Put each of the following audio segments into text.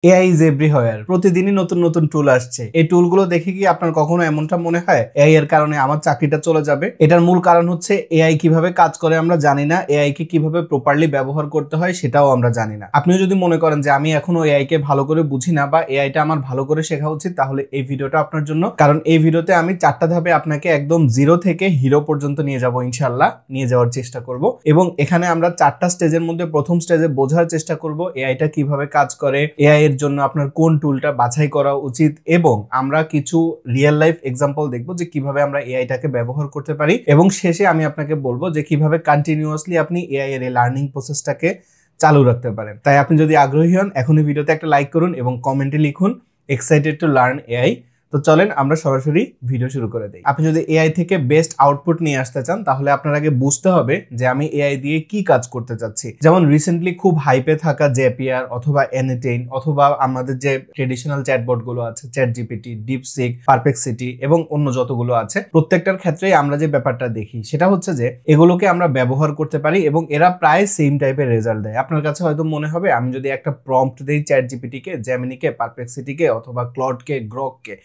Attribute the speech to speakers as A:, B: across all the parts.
A: AI is everywhere. প্রতিদিনই নতুন নতুন টুল আসছে। এই টুলগুলো দেখে কি আপনার কখনো এমনটা মনে হয় এআই এর কারণে আমার চাকরিটা চলে যাবে? এটার মূল কারণ হচ্ছে এআই কিভাবে কাজ করে আমরা জানি না, এআই কে কিভাবে প্রপারলি ব্যবহার করতে হয় সেটাও আমরা জানি না। আপনিও যদি মনে করেন যে আমি এখনো এআই কে ভালো করে বুঝি না বা এআইটা আমার ভালো করে শেখা উচিত, তাহলে এই ভিডিওটা আপনার জন্য। কারণ এই ভিডিওতে আমি 4টা ধাপে আপনাকে একদম জিরো থেকে হিরো পর্যন্ত নিয়ে যাব, ইনশাআল্লাহ নিয়ে যাওয়ার চেষ্টা করব। এবং এখানে আমরা 4টা স্টেজের মধ্যে প্রথম স্টেজে বোঝার চেষ্টা করব এআইটা কিভাবে কাজ করে, এআই এর জন্য আপনার কোন টুলটা বাছাই করা উচিত, এবং আমরা কিছু রিয়েল লাইফ এক্সাম্পল দেখবো যে কিভাবে আমরা এআইটাকে ব্যবহার করতে পারি। এবং শেষে আমি আপনাকে বলবো যে কিভাবে কন্টিনিউয়াসলি আপনি এআই এর এই লার্নিং প্রসেসটাকে চালু রাখতে পারেন। তাই আপনি যদি আগ্রহী হন, এখনই ভিডিওতে একটা লাইক করুন এবং কমেন্টে লিখুন এক্সাইটেড টু লার্ন এআই। তো চলেন আমরা সরাসরি ভিডিও শুরু করে দিই। আপনি যদি এআই থেকে বেস্ট আউটপুট নিয়ে আসতে চান, তাহলে আপনার আগে বুঝতে হবে যে আমি এআই দিয়ে কি কাজ করতে চাচ্ছি। যেমন রিসেন্টলি খুব হাইপে থাকা জেপিআর অথবা এনএটেইন অথবা আমাদের যে ট্রেডিশনাল চ্যাটবট গুলো আছে, চ্যাট জিপিটি, ডিপসিক, পারপ্লেক্সিটি এবং অন্য যতগুলো আছে, প্রত্যেকটার ক্ষেত্রেই আমরা যে ব্যাপারটা দেখি সেটা হচ্ছে যে এগুলোকে আমরা ব্যবহার করতে পারি এবং এরা প্রায় সেম টাইপের রেজাল্ট দেয়। আপনার কাছে হয়তো মনে হবে আমি যদি একটা প্রম্পট দেই চ্যাট জিপিটিকে, জেমিনিকে, পারপ্লেক্সিটিকে অথবা ক্লডকে, গ্রককে,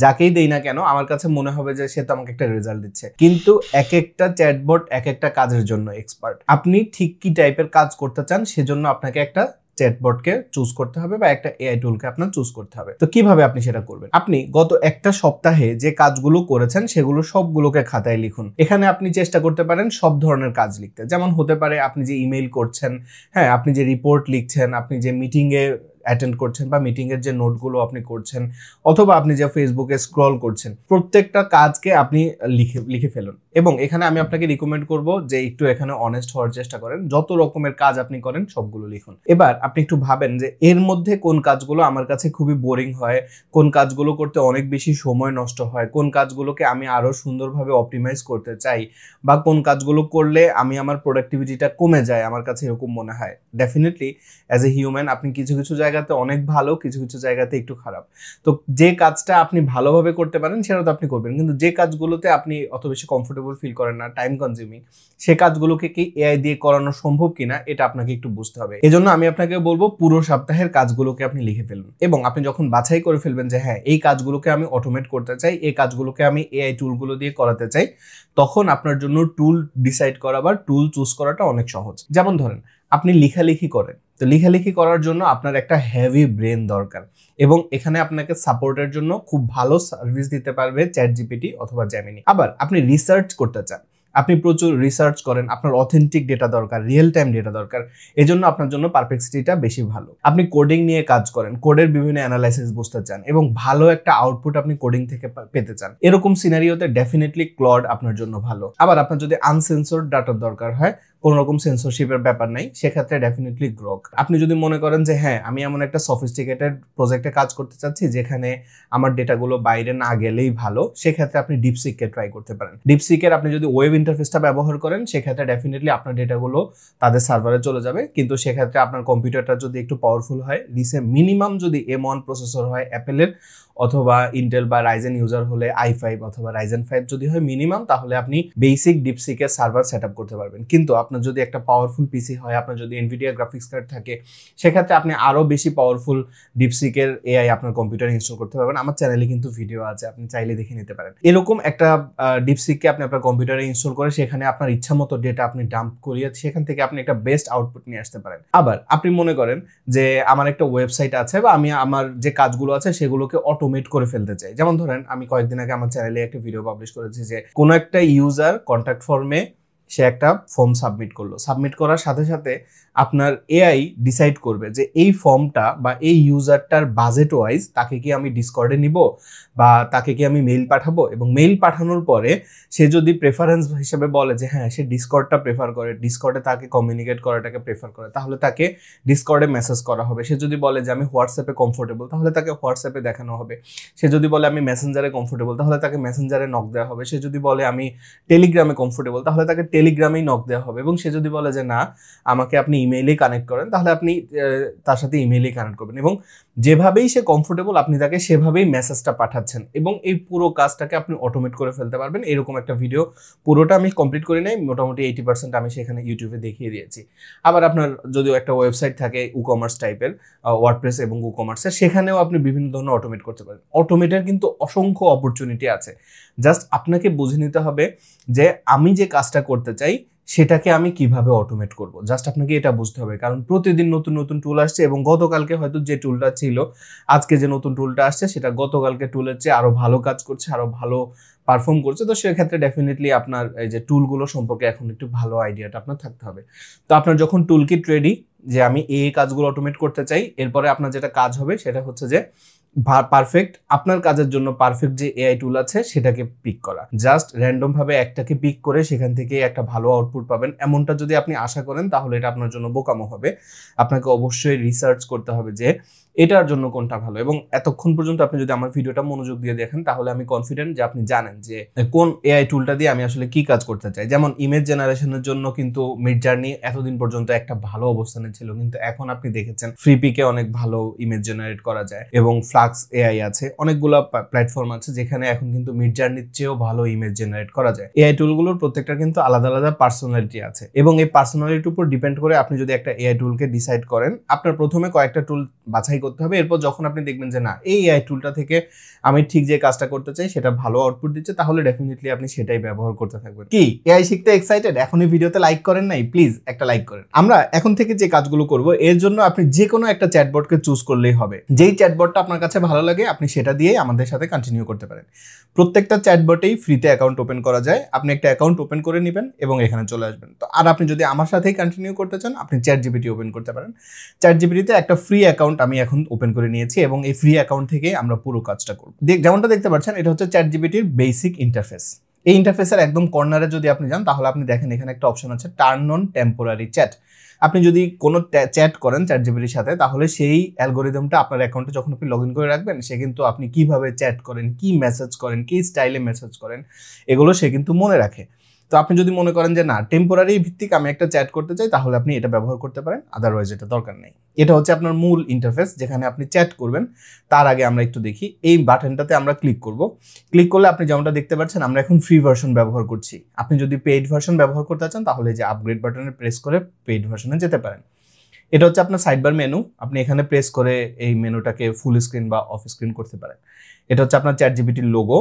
A: যাকেই দেই না কেন, আমার কাছে মনে হবে যে সে তো আমাকে একটা রেজাল্ট দিচ্ছে। কিন্তু এক একটা চ্যাটবট এক একটা কাজের জন্য এক্সপার্ট। আপনি ঠিক কি টাইপের কাজ করতে চান সেজন্য আপনাকে একটা চ্যাটবটকে চুজ করতে হবে বা একটা এআই টুলকে আপনার চুজ করতে হবে। তো কিভাবে আপনি সেটা করবেন? আপনি গত একটা সপ্তাহে যে কাজগুলো করেছেন সেগুলো সবগুলোকে খাতায় লিখুন। এখানে আপনি চেষ্টা করতে পারেন সব ধরনের কাজ লিখতে। যেমন হতে পারে আপনি যে ইমেইল করছেন, হ্যাঁ, আপনি যে রিপোর্ট লিখছেন, আপনি যে মিটিংয়ে অ্যাটেন্ড করছেন বা মিটিং এর যে নোটগুলো আপনি করছেন, অথবা আপনি যে ফেসবুকে স্ক্রল করছেন, প্রত্যেকটা কাজকে আপনি লিখে ফেলুন। এবং এখানে আমি আপনাকে রিকমেন্ড করব যে একটু এখানে অনেস্ট হওয়ার চেষ্টা করেন। যত রকমের কাজ আপনি করেন সবগুলো লিখুন। এবার আপনি একটু ভাবেন যে এর মধ্যে কোন কাজগুলো আমার কাছে খুবই বোরিং হয়, কোন কাজগুলো করতে অনেক বেশি সময় নষ্ট হয়, কোন কাজগুলোকে আমি আরো সুন্দরভাবে অপটিমাইজ করতে চাই, বা কোন কাজগুলো করলে আমি আমার প্রোডাক্টিভিটিটা কমে যায়, আমার কাছে এরকম মনে হয়। ডেফিনেটলি অ্যাজ এ হিউম্যান আপনি কিছু কিছু জায়গাতে অনেক ভালো, কিছু কিছু জায়গাতে একটু খারাপ। তো যে কাজটা আপনি ভালোভাবে করতে পারেন সেটা তো আপনি করবেন, কিন্তু যে কাজগুলোতে আপনি অত বেশি কমফোর্টেবল ফিল করেন না, টাইম কনজিউমিং, সে কাজগুলোকে কি এআই দিয়ে করানো সম্ভব কিনা এটা আপনাকে একটু বুঝতে হবে। এজন্য আমি আপনাকে বলবো পুরো সপ্তাহের কাজগুলোকে আপনি লিখে ফেলুন। এবং আপনি যখন বাছাই করে ফেলবেন যে হ্যাঁ এই কাজগুলোকে আমি অটোমেট করতে চাই, এই কাজগুলোকে আমি এআই টুলগুলো দিয়ে করাতে চাই, তখন আপনার জন্য টুল ডিসাইড করা বা টুল চুজ করাটা অনেক সহজ। যেমন ধরেন আপনি লেখালেখি করেন, তো লেখালেখি করার জন্য আপনার একটা হেভি ব্রেন দরকার, এবং এখানে আপনাকে সাপোর্টের জন্য খুব ভালো সার্ভিস দিতে পারবে চ্যাট জিপিটি অথবা জেমিনি। আবার আপনি রিসার্চ করতে চান, আপনি প্রচুর রিসার্চ করেন, আপনার অথেন্টিক ডেটা দরকার, রিয়েল টাইম ডেটা দরকার, এজন্য আপনার জন্য পারপ্লেক্সিটিটা বেশি ভালো। আপনি কোডিং নিয়ে কাজ করেন, কোডের বিভিন্ন অ্যানালাইসিস বুঝতে চান এবং ভালো একটা আউটপুট আপনি কোডিং থেকে পেতে চান, এরকম সিনারিওতে ডেফিনেটলি ক্লড আপনার জন্য ভালো। আবার আপনার যদি আনসেন্সর্ড ডাটার দরকার হয়, কোন রকম সেন্সরশিপের ব্যাপার নাই, সেক্ষেত্রে ডেফিনেটলি গ্রক। আপনি যদি মনে করেন যে হ্যাঁ আমি এমন একটা সফিস্টিকেটেড প্রজেক্টে কাজ করতে চাচ্ছি যেখানে আমার ডেটাগুলো বাইরে না গেলেই ভালো, সেক্ষেত্রে আপনি ডিপসিককে ট্রাই করতে পারেন। ডিপসিকের আপনি যদি ওয়েব ইন্টারফেসটা ব্যবহার করেন, সেক্ষেত্রে ডেফিনেটলি আপনার ডেটাগুলো তাদের সার্ভারে চলে যাবে, কিন্তু সেক্ষেত্রে আপনার কম্পিউটারটা যদি একটু পাওয়ারফুল হয়, মিনিমাম যদি M1 প্রসেসর হয় অ্যাপেলের, অথবা ইন্টেল বা রাইজেন ইউজার হলে i5 অথবা রাইজেন 5 যদি হয় মিনিমাম, তাহলে আপনি বেসিক ডিপসিকের সার্ভার সেট আপ করতে পারবেন। কিন্তু আপনার যদি একটা পাওয়ারফুল পিসি হয়, আপনার যদি এনভিডিয়া গ্রাফিক্স কার্ড থাকে, সেক্ষেত্রে আপনি আরো বেশি পাওয়ারফুল ডিপসিকের এআই আপনার কম্পিউটারে ইনস্টল করতে পারবেন। আমার চ্যানেলে কিন্তু ভিডিও আছে, আপনি চাইলে দেখে নিতে পারেন। এরকম একটা ডিপসিককে আপনি আপনার কম্পিউটারে ইনস্টল করে সেখানে আপনার ইচ্ছা মতো ডেটা আপনি ডাম্প করিয়ে সেখান থেকে আপনি একটা বেস্ট আউটপুট নিয়ে আসতে পারেন। আবার আপনি মনে করেন যে আমার একটা ওয়েবসাইট আছে বা আমি আমার যে কাজগুলো আছে সেগুলোকে অটোমেট করে ফেলতে চাই। যেমন ধরেন আমি কয়েকদিন আগে আমার চ্যানেলে একটা ভিডিও পাবলিশ করেছি যে কোনো একটা ইউজার কন্ট্যাক্ট ফর্মে সে একটা ফর্ম সাবমিট করলো, সাবমিট করার সাথে সাথে আপনার এআই ডিসাইড করবে যে এই ফর্মটা বা এই ইউজারটার বাজেট ওয়াইজ তাকে কি আমি ডিসকর্ডে নিব বা তাকে কি আমি মেইল পাঠাবো, এবং মেইল পাঠানোর পরে সে যদি প্রেফারেন্স হিসেবে বলে যে হ্যাঁ সে ডিসকর্ডটা প্রেফার করে, ডিসকর্ডে তাকে কমিউনিকেট করাটাকে প্রেফার করে, তাহলে তাকে ডিসকর্ডে মেসেজ করা হবে। সে যদি বলে যে আমি হোয়াটসঅ্যাপে কমফোর্টেবল, তাহলে তাকে হোয়াটসঅ্যাপে দেখানো হবে। সে যদি বলে আমি মেসেঞ্জারে কমফোর্টেবল, তাহলে তাকে মেসেঞ্জারে নক দেওয়া হবে। সে যদি বলে আমি টেলিগ্রামে কমফোর্টেবল, তাহলে তাকে টেলিগ্রামেই নক দেওয়া হবে, এবং সে যদি বলে যে না আমাকে আপনি ইমেইলেই কানেক্ট করেন, তাহলে আপনি তার সাথে ইমেইলেই কানেক্ট করবেন, এবং যেভাবেই সে কমফোর্টেবল আপনি তাকে সেভাবেই মেসেজটা পাঠাচ্ছেন, এবং এই পুরো কাজটাকে আপনি অটোমেট করে ফেলতে পারবেন। এরকম একটা ভিডিও পুরোটা আমি কমপ্লিট করি নাই, মোটামুটি 80% আমি সেখানে ইউটিউবে দেখিয়ে দিয়েছি। আবার আপনার যদিও একটা ওয়েবসাইট থাকে ই-কমার্স টাইপের, ওয়ার্ডপ্রেস এবং ই-কমার্সের, সেখানেও আপনি বিভিন্ন ধরনের অটোমেট করতে পারেন। অটোমেটের কিন্তু অসংখ্য অপরচুনিটি আছে, জাস্ট আপনাকে বুঝে নিতে হবে যে আমি যে কাজটা করতে চাই সেটাকে আমি কিভাবে অটোমেট করব। জাস্ট আপনাকে এটা বুঝতে হবে, কারণ প্রতিদিন নতুন নতুন টুল আসছে, এবং গতকালকে হয়তো যে টুলটা ছিল, আজকে যে নতুন টুলটা আসছে সেটা গতকালকে টুলের চেয়ে আরো ভালো কাজ করছে, আরো ভালো পারফর্ম করছে। তো সেক্ষেত্রে ডেফিনেটলি আপনার এই যে টুলগুলো সম্পর্কে এখন একটু ভালো আইডিয়াটা আপনার থাকতে হবে। তো আপনার যখন টুল কিট রেডি যে আমি এই কাজগুলো অটোমেট করতে চাই, এরপরে আপনার যেটা কাজ হবে সেটা হচ্ছে যে পারফেক্ট আপনার কাজের জন্য পারফেক্ট যে এআই টুল আছে সেটাকে পিক করা। জাস্ট র্যান্ডম ভাবে একটাকে পিক করে সেখান থেকে একটা ভালো আউটপুট পাবেন এমনটা যদি আপনি আশা করেন, তাহলে এটা আপনার জন্য বোকামো হবে। আপনাকে অবশ্যই রিসার্চ করতে হবে যে এটার জন্য কোনটা ভালো, এবং এতক্ষণ পর্যন্ত আপনি যদি আমার ভিডিওটা মনোযোগ দিয়ে দেখেন তাহলে আমি কনফিডেন্ট যে আপনি জানেন যে কোন এআই টুলটা দিয়ে আমি আসলে কি কাজ করতে চাই। যেমন ইমেজ জেনারেশনের জন্য কিন্তু মিডজার্নি এতদিন পর্যন্ত একটা ভালো অবস্থানে ছিল, কিন্তু এখন আপনি দেখেছেন ফ্রিপিকে অনেক ভালো ইমেজ জেনারেট করা যায়, এবং ফ্লাক্স এআই আছে, অনেকগুলো প্ল্যাটফর্ম আছে যেখানে এখন কিন্তু মিডজার্নির চেয়েও ভালো ইমেজ জেনারেট করা যায়। এআই টুলগুলোর প্রত্যেকটা কিন্তু আলাদা আলাদা পার্সোনালিটি আছে, এবং এই পার্সোনালিটির উপর ডিপেন্ড করে আপনি যদি একটা এআই টুলকে ডিসাইড করেন, আপনার প্রথমে কয়েকটা টুল বাছাই করতে হবে। এরপর যখন আপনি দেখবেন যে না এই এআই টুলটা থেকে আমি ঠিক যে কাজটা করতে চাই সেটা ভালো আউটপুট দিচ্ছে, তাহলে ডেফিনেটলি আপনি সেটাই ব্যবহার করতে থাকবেন। কি এআই শিখতে এক্সাইটেড? এখন এই ভিডিওতে লাইক করেন নাই? প্লিজ একটা লাইক করেন। আমরা এখন থেকে যে কাজগুলো করব এর জন্য আপনি যে কোনো একটা চ্যাটবটকে চুজ করলেই হবে। যেই চ্যাটবটটা আপনার কাছে ভালো লাগে আপনি সেটা দিয়েই আমাদের সাথে কন্টিনিউ করতে পারেন। প্রত্যেকটা চ্যাটবটেই ফ্রিতে অ্যাকাউন্ট ওপেন করা যায়। আপনি একটা অ্যাকাউন্ট ওপেন করে নেবেন এবং এখানে চলে আসবেন। তো আর আপনি যদি আমার সাথেই কন্টিনিউ করতে চান আপনি চ্যাটজিপিটি ওপেন করতে পারেন। চ্যাটজিপিটিতে একটা ফ্রি অ্যাকাউন্ট আমি এখন ওপেন করে নিয়েছি, এবং এই ফ্রি অ্যাকাউন্ট থেকে আমরা পুরো কাজটা করব। যেমনটা দেখতে পাচ্ছেন এটা হচ্ছে চ্যাটজিপিটির বেসিক ইন্টারফেস। এই ইন্টারফেসের একদম কর্নারে যদি আপনি যান তাহলে আপনি দেখেন এখানে একটা অপশন আছে টার্ন অন টেম্পোরারি চ্যাট। আপনি যদি কোনো চ্যাট করেন চ্যাটজিপিটির সাথে তাহলে সেই অ্যালগোরিদমটা আপনার অ্যাকাউন্টে যখন আপনি লগ ইন করে রাখবেন সে কিন্তু আপনি কিভাবে চ্যাট করেন, কি মেসেজ করেন, কি স্টাইলে মেসেজ করেন এগুলো সে কিন্তু মনে রাখে। তো আপনি যদি মনে করেন যে না টেম্পোরারি ভিত্তিক আমি একটা চ্যাট করতে চাই তাহলে আপনি এটা ব্যবহার করতে পারেন, আদারওয়াইজ এটা দরকার নেই। এটা হচ্ছে আপনার মূল ইন্টারফেস যেখানে আপনি চ্যাট করবেন। তার আগে আমরা একটু দেখি এই বাটনটাতে আমরা ক্লিক করব। ক্লিক করলে আপনি যেমনটা দেখতে পাচ্ছেন আমরা এখন ফ্রি ভার্সন ব্যবহার করছি। আপনি যদি পেইড ভার্সন ব্যবহার করতে চান তাহলে যে আপগ্রেড বাটনে প্রেস করে পেইড ভার্সনে যেতে পারেন। এটা হচ্ছে আপনার সাইডবার মেনু, আপনি এখানে প্রেস করে এই মেনুটাকে ফুল স্ক্রিন বা অফ স্ক্রিন করতে পারেন। এটা হচ্ছে আপনার চ্যাটজিপিটির লোগো।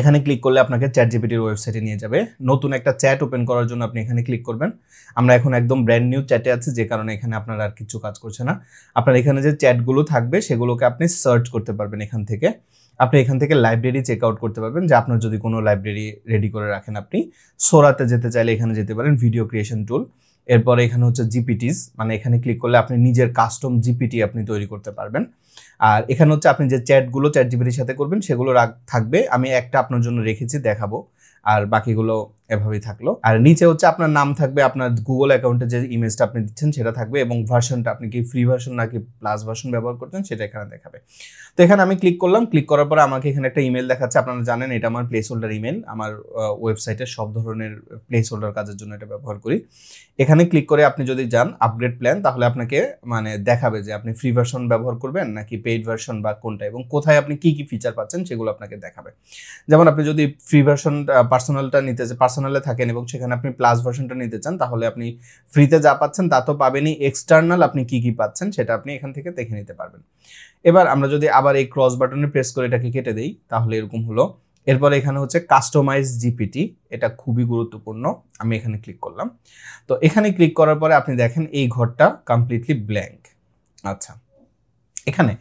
A: এখানে ক্লিক করলে আপনাকে চ্যাটজিপিটির ওয়েবসাইটে নিয়ে যাবে। নতুন একটা চ্যাট ওপেন করার জন্য আপনি এখানে ক্লিক করবেন। আমরা এখন একদম ব্র্যান্ড নিউ চ্যাটে আছি যে কারণে এখানে আপনার আর কিছু কাজ করছে না। আপনার এখানে যে চ্যাটগুলো থাকবে সেগুলোকে আপনি সার্চ করতে পারবেন এখান থেকে। আপনি এখান থেকে লাইব্রেরি চেক আউট করতে পারবেন যে আপনার যদি কোনো লাইব্রেরি রেডি করে রাখেন, আপনি সোরাতে যেতে চাইলে এখানে যেতে পারেন, ভিডিও ক্রিয়েশন টুল। এরপরে এখানে হচ্ছে জিপিটিস, মানে এখানে ক্লিক করলে আপনি নিজের কাস্টম জিপিটি আপনি তৈরি করতে পারবেন। আর এখানে হচ্ছে আপনি যে চ্যাটগুলো চ্যাটজিপিটির সাথে করবেন সেগুলো থাকবে। আমি একটা আপনার জন্য রেখেছি দেখাবো, আর বাকিগুলো এভাবেই থাকলো। আর নিচে হচ্ছে আপনার নাম থাকবে, আপনার গুগল অ্যাকাউন্টে যে ইমেজটা আপনি দিচ্ছেন সেটা থাকবে, এবং ভার্সনটা আপনি কি ফ্রি ভার্সন নাকি প্লাস ভার্সন ব্যবহার করছেন সেটা এখানে দেখাবে। তো এখানে আমি ক্লিক করলাম। ক্লিক করার পরে আমাকে এখানে একটা ইমেল দেখাচ্ছে। আপনারা জানেন এটা আমার প্লেস হোল্ডার ইমেল। আমার ওয়েবসাইটের সব ধরনের প্লেস হোল্ডার কাজের জন্য এটা ব্যবহার করি। এখানে ক্লিক করে আপনি যদি যান আপগ্রেড প্ল্যান তাহলে আপনাকে মানে দেখাবে যে আপনি ফ্রি ভার্সন ব্যবহার করবেন নাকি পেইড ভার্সন বা কোনটা, এবং কোথায় আপনি কি কি ফিচার পাচ্ছেন সেগুলো আপনাকে দেখাবে। যেমন আপনি যদি ফ্রি ভার্সন পার্সোনালে থাকেন এবং সেখানে আপনি প্লাস ভার্সনটা নিতে চান তাহলে আপনি ফ্রিতে যা পাচ্ছেন তা তো পাবেনই, এক্সটার্নাল আপনি কি কি পাচ্ছেন সেটা আপনি এখান থেকে দেখে নিতে পারবেন। এবার আমরা যদি আবার এই ক্রস বাটনে প্রেস করে এটাকে কেটে দেই তাহলে এরকম হলো। এরপরে এখানে হচ্ছে কাস্টমাইজ জিপিটি, এটা খুবই গুরুত্বপূর্ণ। আমি এখানে ক্লিক করলাম। তো এখানে ক্লিক করার পরে আপনি দেখেন এই ঘরটা কমপ্লিটলি ব্ল্যাঙ্ক। আচ্ছা, এখানে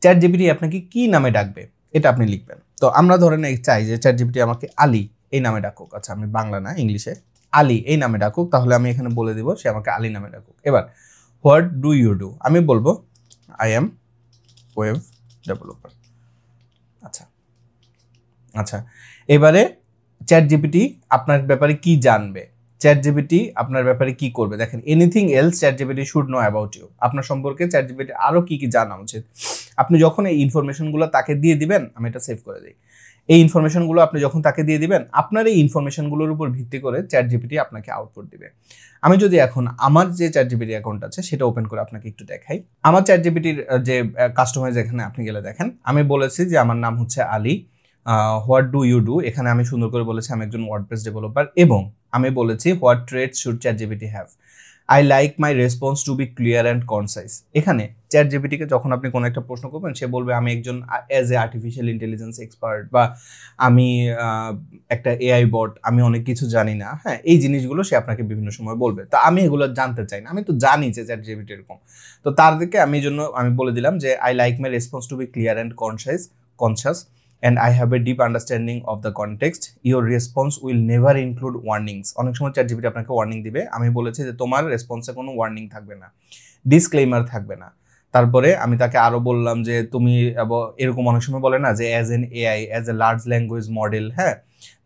A: চ্যাট জিপিটি আপনাকে কি নামে ডাকবে এটা আপনি লিখবেন। তো আমরা ধরেন চাই যে চ্যাট জিপিটি আমাকে আলী এই নামে ডাকুক। আচ্ছা, আমি বাংলা না ইংলিশে আলী এই নামে ডাকুক, তাহলে আমি এখানে বলে দিব সে আমাকে আলী নামে ডাকুক। এবার হোয়াট ডু ইউ ডু, আমি বলবো আই এম ওয়েব ডেভেলপার। আচ্ছা আচ্ছা, এবারে চ্যাট জিপিটি আপনার ব্যাপারে কি জানবে, চ্যাট জিপিটি আপনার ব্যাপারে কি করবে, দেখেন anything else ChatGPT should know about you. আপনার সম্পর্কে চ্যাট জিপিটি আরও কি কি জানা উচিত। আপনি যখন এই ইনফরমেশনগুলো তাকে দিয়ে দিবেন, আমি এটা সেভ করে দিই। এই ইনফরমেশনগুলো আপনি যখন তাকে দিয়ে দিবেন, আপনার এই ইনফরমেশনগুলোর উপর ভিত্তি করে চ্যাট জিপিটি আপনাকে আউটপুট দিবে। আমি যদি এখন আমার যে চ্যাট জিপিটি অ্যাকাউন্ট আছে সেটা ওপেন করে আপনাকে একটু দেখাই। আমার চ্যাট জিপিটির যে কাস্টমাইজ, এখানে আপনি গেলে দেখেন আমি বলেছি যে আমার নাম হচ্ছে Ali, what do you do, এখানে আমি সুন্দর করে বলেছি আমি একজন ওয়ার্ডপ্রেস ডেভেলপার, এবং আমি বলেছি what traits should ChatGPT have, I like my response to be clear and concise. এখানে চ্যাট জিপিটিকে যখন আপনি কোনো একটা প্রশ্ন করবেন, সে বলবে আমি একজন as a artificial intelligence expert, বা আমি একটা এআই বট, আমি অনেক কিছু জানি না। হ্যাঁ, এই জিনিসগুলো সে আপনাকে বিভিন্ন সময় বলবে। তো আমি এগুলো জানতে চাই না, আমি তো জানি যে চ্যাট জিপিটি এরকম। তো তার দিকে আমি বলে দিলাম যে I like my response to be clear and conscious and I have a deep understanding of the context. Your response will never include warnings. অনেক সময় ChatGPT আপনাকে ওয়ার্নিং দিবে। আমি বলেছি যে তোমার রেসপন্সে কোনো ওয়ার্নিং থাকবে না, ডিসক্লেইমার থাকবে না। তারপরে আমি তাকে আরো বললাম যে তুমি এরকম অনেক সময় বলে না যে as an AI, as a large language model, হ্যাঁ,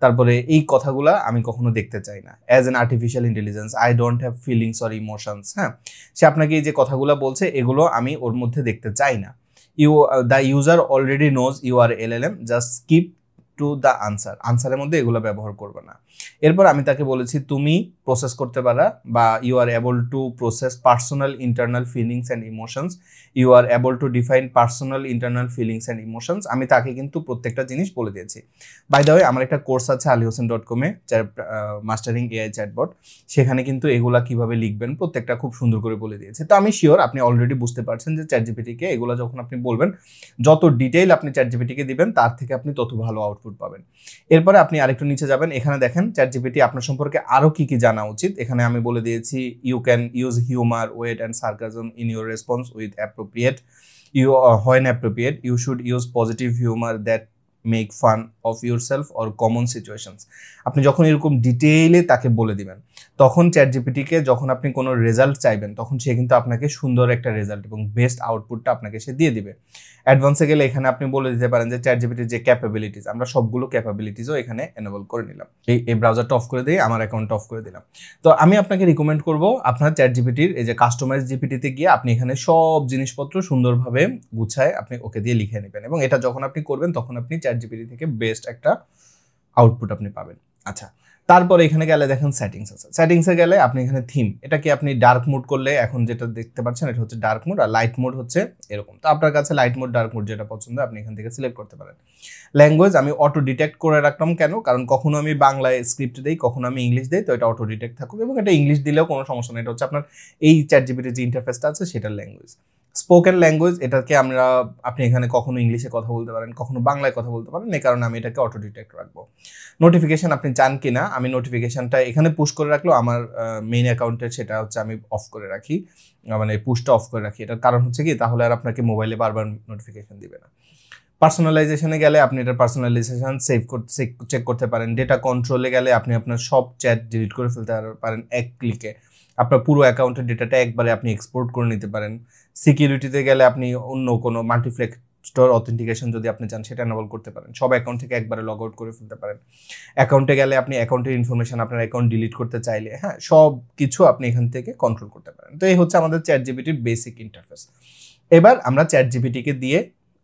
A: তারপরে এই কথাগুলা আমি কখনো দেখতে চাই না। As an artificial intelligence I don't have feelings or emotions. হ্যাঁ, সে আপনাকে এই যে কথাগুলো বলছে এগুলো আমি ওর মধ্যে দেখতে চাই না। The user already knows you are LLM, just skip to the answer. আনসারের মধ্যে এগুলো ব্যবহার করবে না। এরপর আমি তাকে বলেছি তুমি প্রসেস করতে পারা, বা you are able to process personal internal feelings and emotions, you are able to define personal internal feelings and emotions. আমি তাকে কিন্তু প্রত্যেকটা জিনিস বলে দিয়েছি। বাই দ্য ওয়ে, আমার একটা কোর্স আছে alihosen.com এ, মাস্টারিং এআই চ্যাটবট, সেখানে কিন্তু এগুলা কিভাবে লিখবেন প্রত্যেকটা খুব সুন্দর করে বলে দিয়েছে। তো আমি শিওর আপনি অলরেডি বুঝতে পারছেন যে চ্যাট জিপিটিকে এগুলো যখন আপনি বলবেন, যত ডিটেইল আপনি চ্যাট জিপিটিকে দিবেন তার থেকে আপনি তত ভালো আউটপুট পাবেন। এরপরে আপনি আরেকটু নিচে যাবেন, এখানে দেখেন চ্যাট জিপিটি আপনার সম্পর্কে আরো কি কি জানা উচিত। এখানে আমি বলে দিয়েছি you can use humour, wit and sarcasm in your response with appropriate, when appropriate you should use positive humor that make fun of yourself or common situations. আপনি যখন এরকম ডিটেইলে তাকে বলে দিবেন, তখন চ্যাট জিপিটিকে যখন আপনি কোনো রেজাল্ট চাইবেন, তখন সে কিন্তু আপনাকে সুন্দর একটা রেজাল্ট এবং বেস্ট আউটপুটটা আপনাকে সে দিয়ে দিবে। অ্যাডভান্সে গেলে এখানে আপনি বলে দিতে পারেন যে চ্যাট জিপিটির যে ক্যাপাবিলিটিস, আমরা সবগুলো ক্যাপাবিলিটিসও এখানে এনেবল করে নিলাম। এই ব্রাউজারটা অফ করে দিয়ে আমার অ্যাকাউন্টটা অফ করে দিলাম। তো আমি আপনাকে রিকমেন্ড করব আপনার চ্যাট জিপিটির এই যে কাস্টমাইজ জিপিটিতে গিয়ে আপনি এখানে সব জিনিসপত্র সুন্দরভাবে গুছায় আপনি ওকে দিয়ে লিখে নেবেন, এবং এটা যখন আপনি করবেন তখন আপনি চ্যাট জিপিটি থেকে বেস্ট একটা আউটপুট আপনি পাবেন। আচ্ছা, তারপরে এখানে গেলে দেখেন সেটিংস আছে। সেটিংসে গেলে আপনি এখানে থিম, এটাকে আপনি ডার্ক মোড করলে, এখন যেটা দেখতে পাচ্ছেন এটা হচ্ছে ডার্ক মোড, আর লাইট মোড হচ্ছে এরকম। তো আপনার কাছে লাইট মোড, ডার্ক মোড যেটা পছন্দ আপনি এখান থেকে সিলেক্ট করতে পারেন। ল্যাঙ্গুয়েজ আমি অটো ডিটেক্ট করে রাখলাম, কেন? কারণ কখনো আমি বাংলায় স্ক্রিপ্ট দিই, কখনো আমি ইংলিশ দিই, তো এটা অটো ডিটেক্ট থাকুক, এবং এটা ইংলিশ দিলেও কোনো সমস্যা নেই। এটা হচ্ছে আপনার এই চ্যাট জিপিটির যে ইন্টারফেসটা আছে সেটার ল্যাঙ্গুয়েজ। স্পোকেন ল্যাঙ্গুয়েজ, এটাকে আপনি এখানে কখনো ইংলিশে কথা বলতে পারেন, কখনো বাংলায় কথা বলতে পারেন, এই কারণে আমি এটাকে অটো ডিটেক্ট রাখবো। নোটিফিকেশন আপনি চান কিনা, আমি নোটিফিকেশনটা এখানে পুশ করে রাখলেও আমার মেইন অ্যাকাউন্টের সেটা হচ্ছে আমি অফ করে রাখি, মানে পুশটা অফ করে রাখি। এটার কারণ হচ্ছে কি, তাহলে আর আপনাকে মোবাইলে বারবার নোটিফিকেশন দিবে না। পার্সোনালাইজেশনে গেলে আপনি এটার পার্সোনালাইজেশন চেক করতে পারেন। ডেটা কন্ট্রোলে গেলে আপনি আপনার সব চ্যাট ডিলিট করে ফেলতে পারেন এক ক্লিকে। আপনার পুরো অ্যাকাউন্টের ডেটাটা একবারে আপনি এক্সপোর্ট করে নিতে পারেন। সিকিউরিটিতে গেলে আপনি অন্য কোনো মাল্টিফ্যাক্টর অথেন্টিকেশন যদি আপনি চান সেটা এনেবল করতে পারেন। সব অ্যাকাউন্ট থেকে একবারে লগ আউট করে ফেলতে পারেন। অ্যাকাউন্টে গেলে আপনি অ্যাকাউন্টের ইনফরমেশন, আপনার অ্যাকাউন্ট ডিলিট করতে চাইলে, হ্যাঁ, সব কিছু আপনি এখান থেকে কন্ট্রোল করতে পারেন। তো এই হচ্ছে আমাদের চ্যাট জিপিটির বেসিক ইন্টারফেস। এবার আমরা চ্যাট জিপিটিকে দিয়ে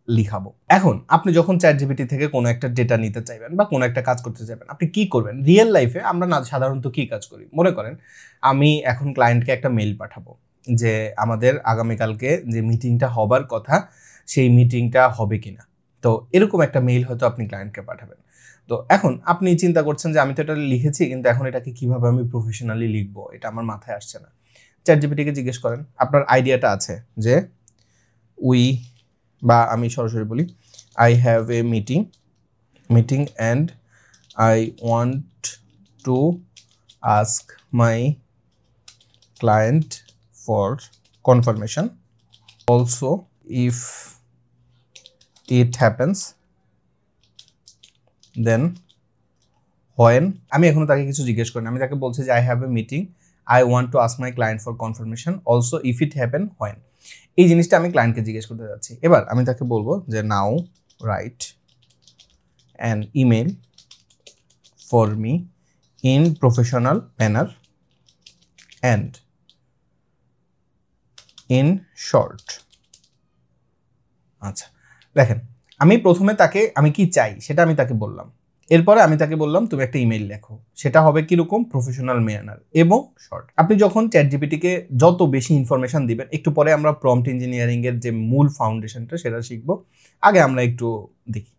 A: লিখাবো। এখন আপনি যখন চ্যাট জিপিটি থেকে কোনো একটা ডেটা নিতে চাইবেন বা কোনো একটা কাজ করতে চাইবেন, আপনি কি করবেন? রিয়েল লাইফে আমরা সাধারণত কি কাজ করি? মনে করেন আমি এখন ক্লায়েন্টকে একটা মেইল পাঠাবো যে আমাদের আগামীকালকে যে মিটিংটা হবার কথা সেই মিটিংটা হবে কিনা। তো এরকম একটা মেইল হয়তো আপনি ক্লায়েন্টকে পাঠাবেন। তো এখন আপনি চিন্তা করছেন যে আমি তো এটা লিখেছি, কিন্তু এখন এটাকে কিভাবে আমি প্রফেশনালি লিখবো এটা আমার মাথায় আসছে না। চ্যাট জিপিটিকে জিজ্ঞেস করেন, আপনার আইডিয়াটা আছে যে বা আমি সরাসরি বলি, I have a meeting and I want to ask my client for confirmation, also if it happens then when. আমি এখনো তাকে কিছু জিজ্ঞেস করিনি, আমি তাকে বলছি যে I have a meeting, I want to ask my client for confirmation, also if it happen when. এই জিনিসটা আমি ক্লায়েন্টকে জিজ্ঞেস করতে যাচ্ছি। এবার আমি তাকে বলবো যে now write an email for me in professional manner and in short. আচ্ছা, দেখেন আমি প্রথমে তাকে আমি কি চাই সেটা আমি তাকে বললাম, এরপরে আমি তাকে বললাম তুমি একটা ইমেইল লেখো, সেটা হবে কিরকম, প্রফেশনাল ম্যানার এবং শর্ট। আপনি যখন চ্যাটজিপিটিকে যত বেশি ইনফরমেশন দিবেন, একটু পরে আমরা প্রম্পট ইঞ্জিনিয়ারিং এর যে মূল ফাউন্ডেশনটা সেটা শিখবো, আগে আমরা একটু দেখি।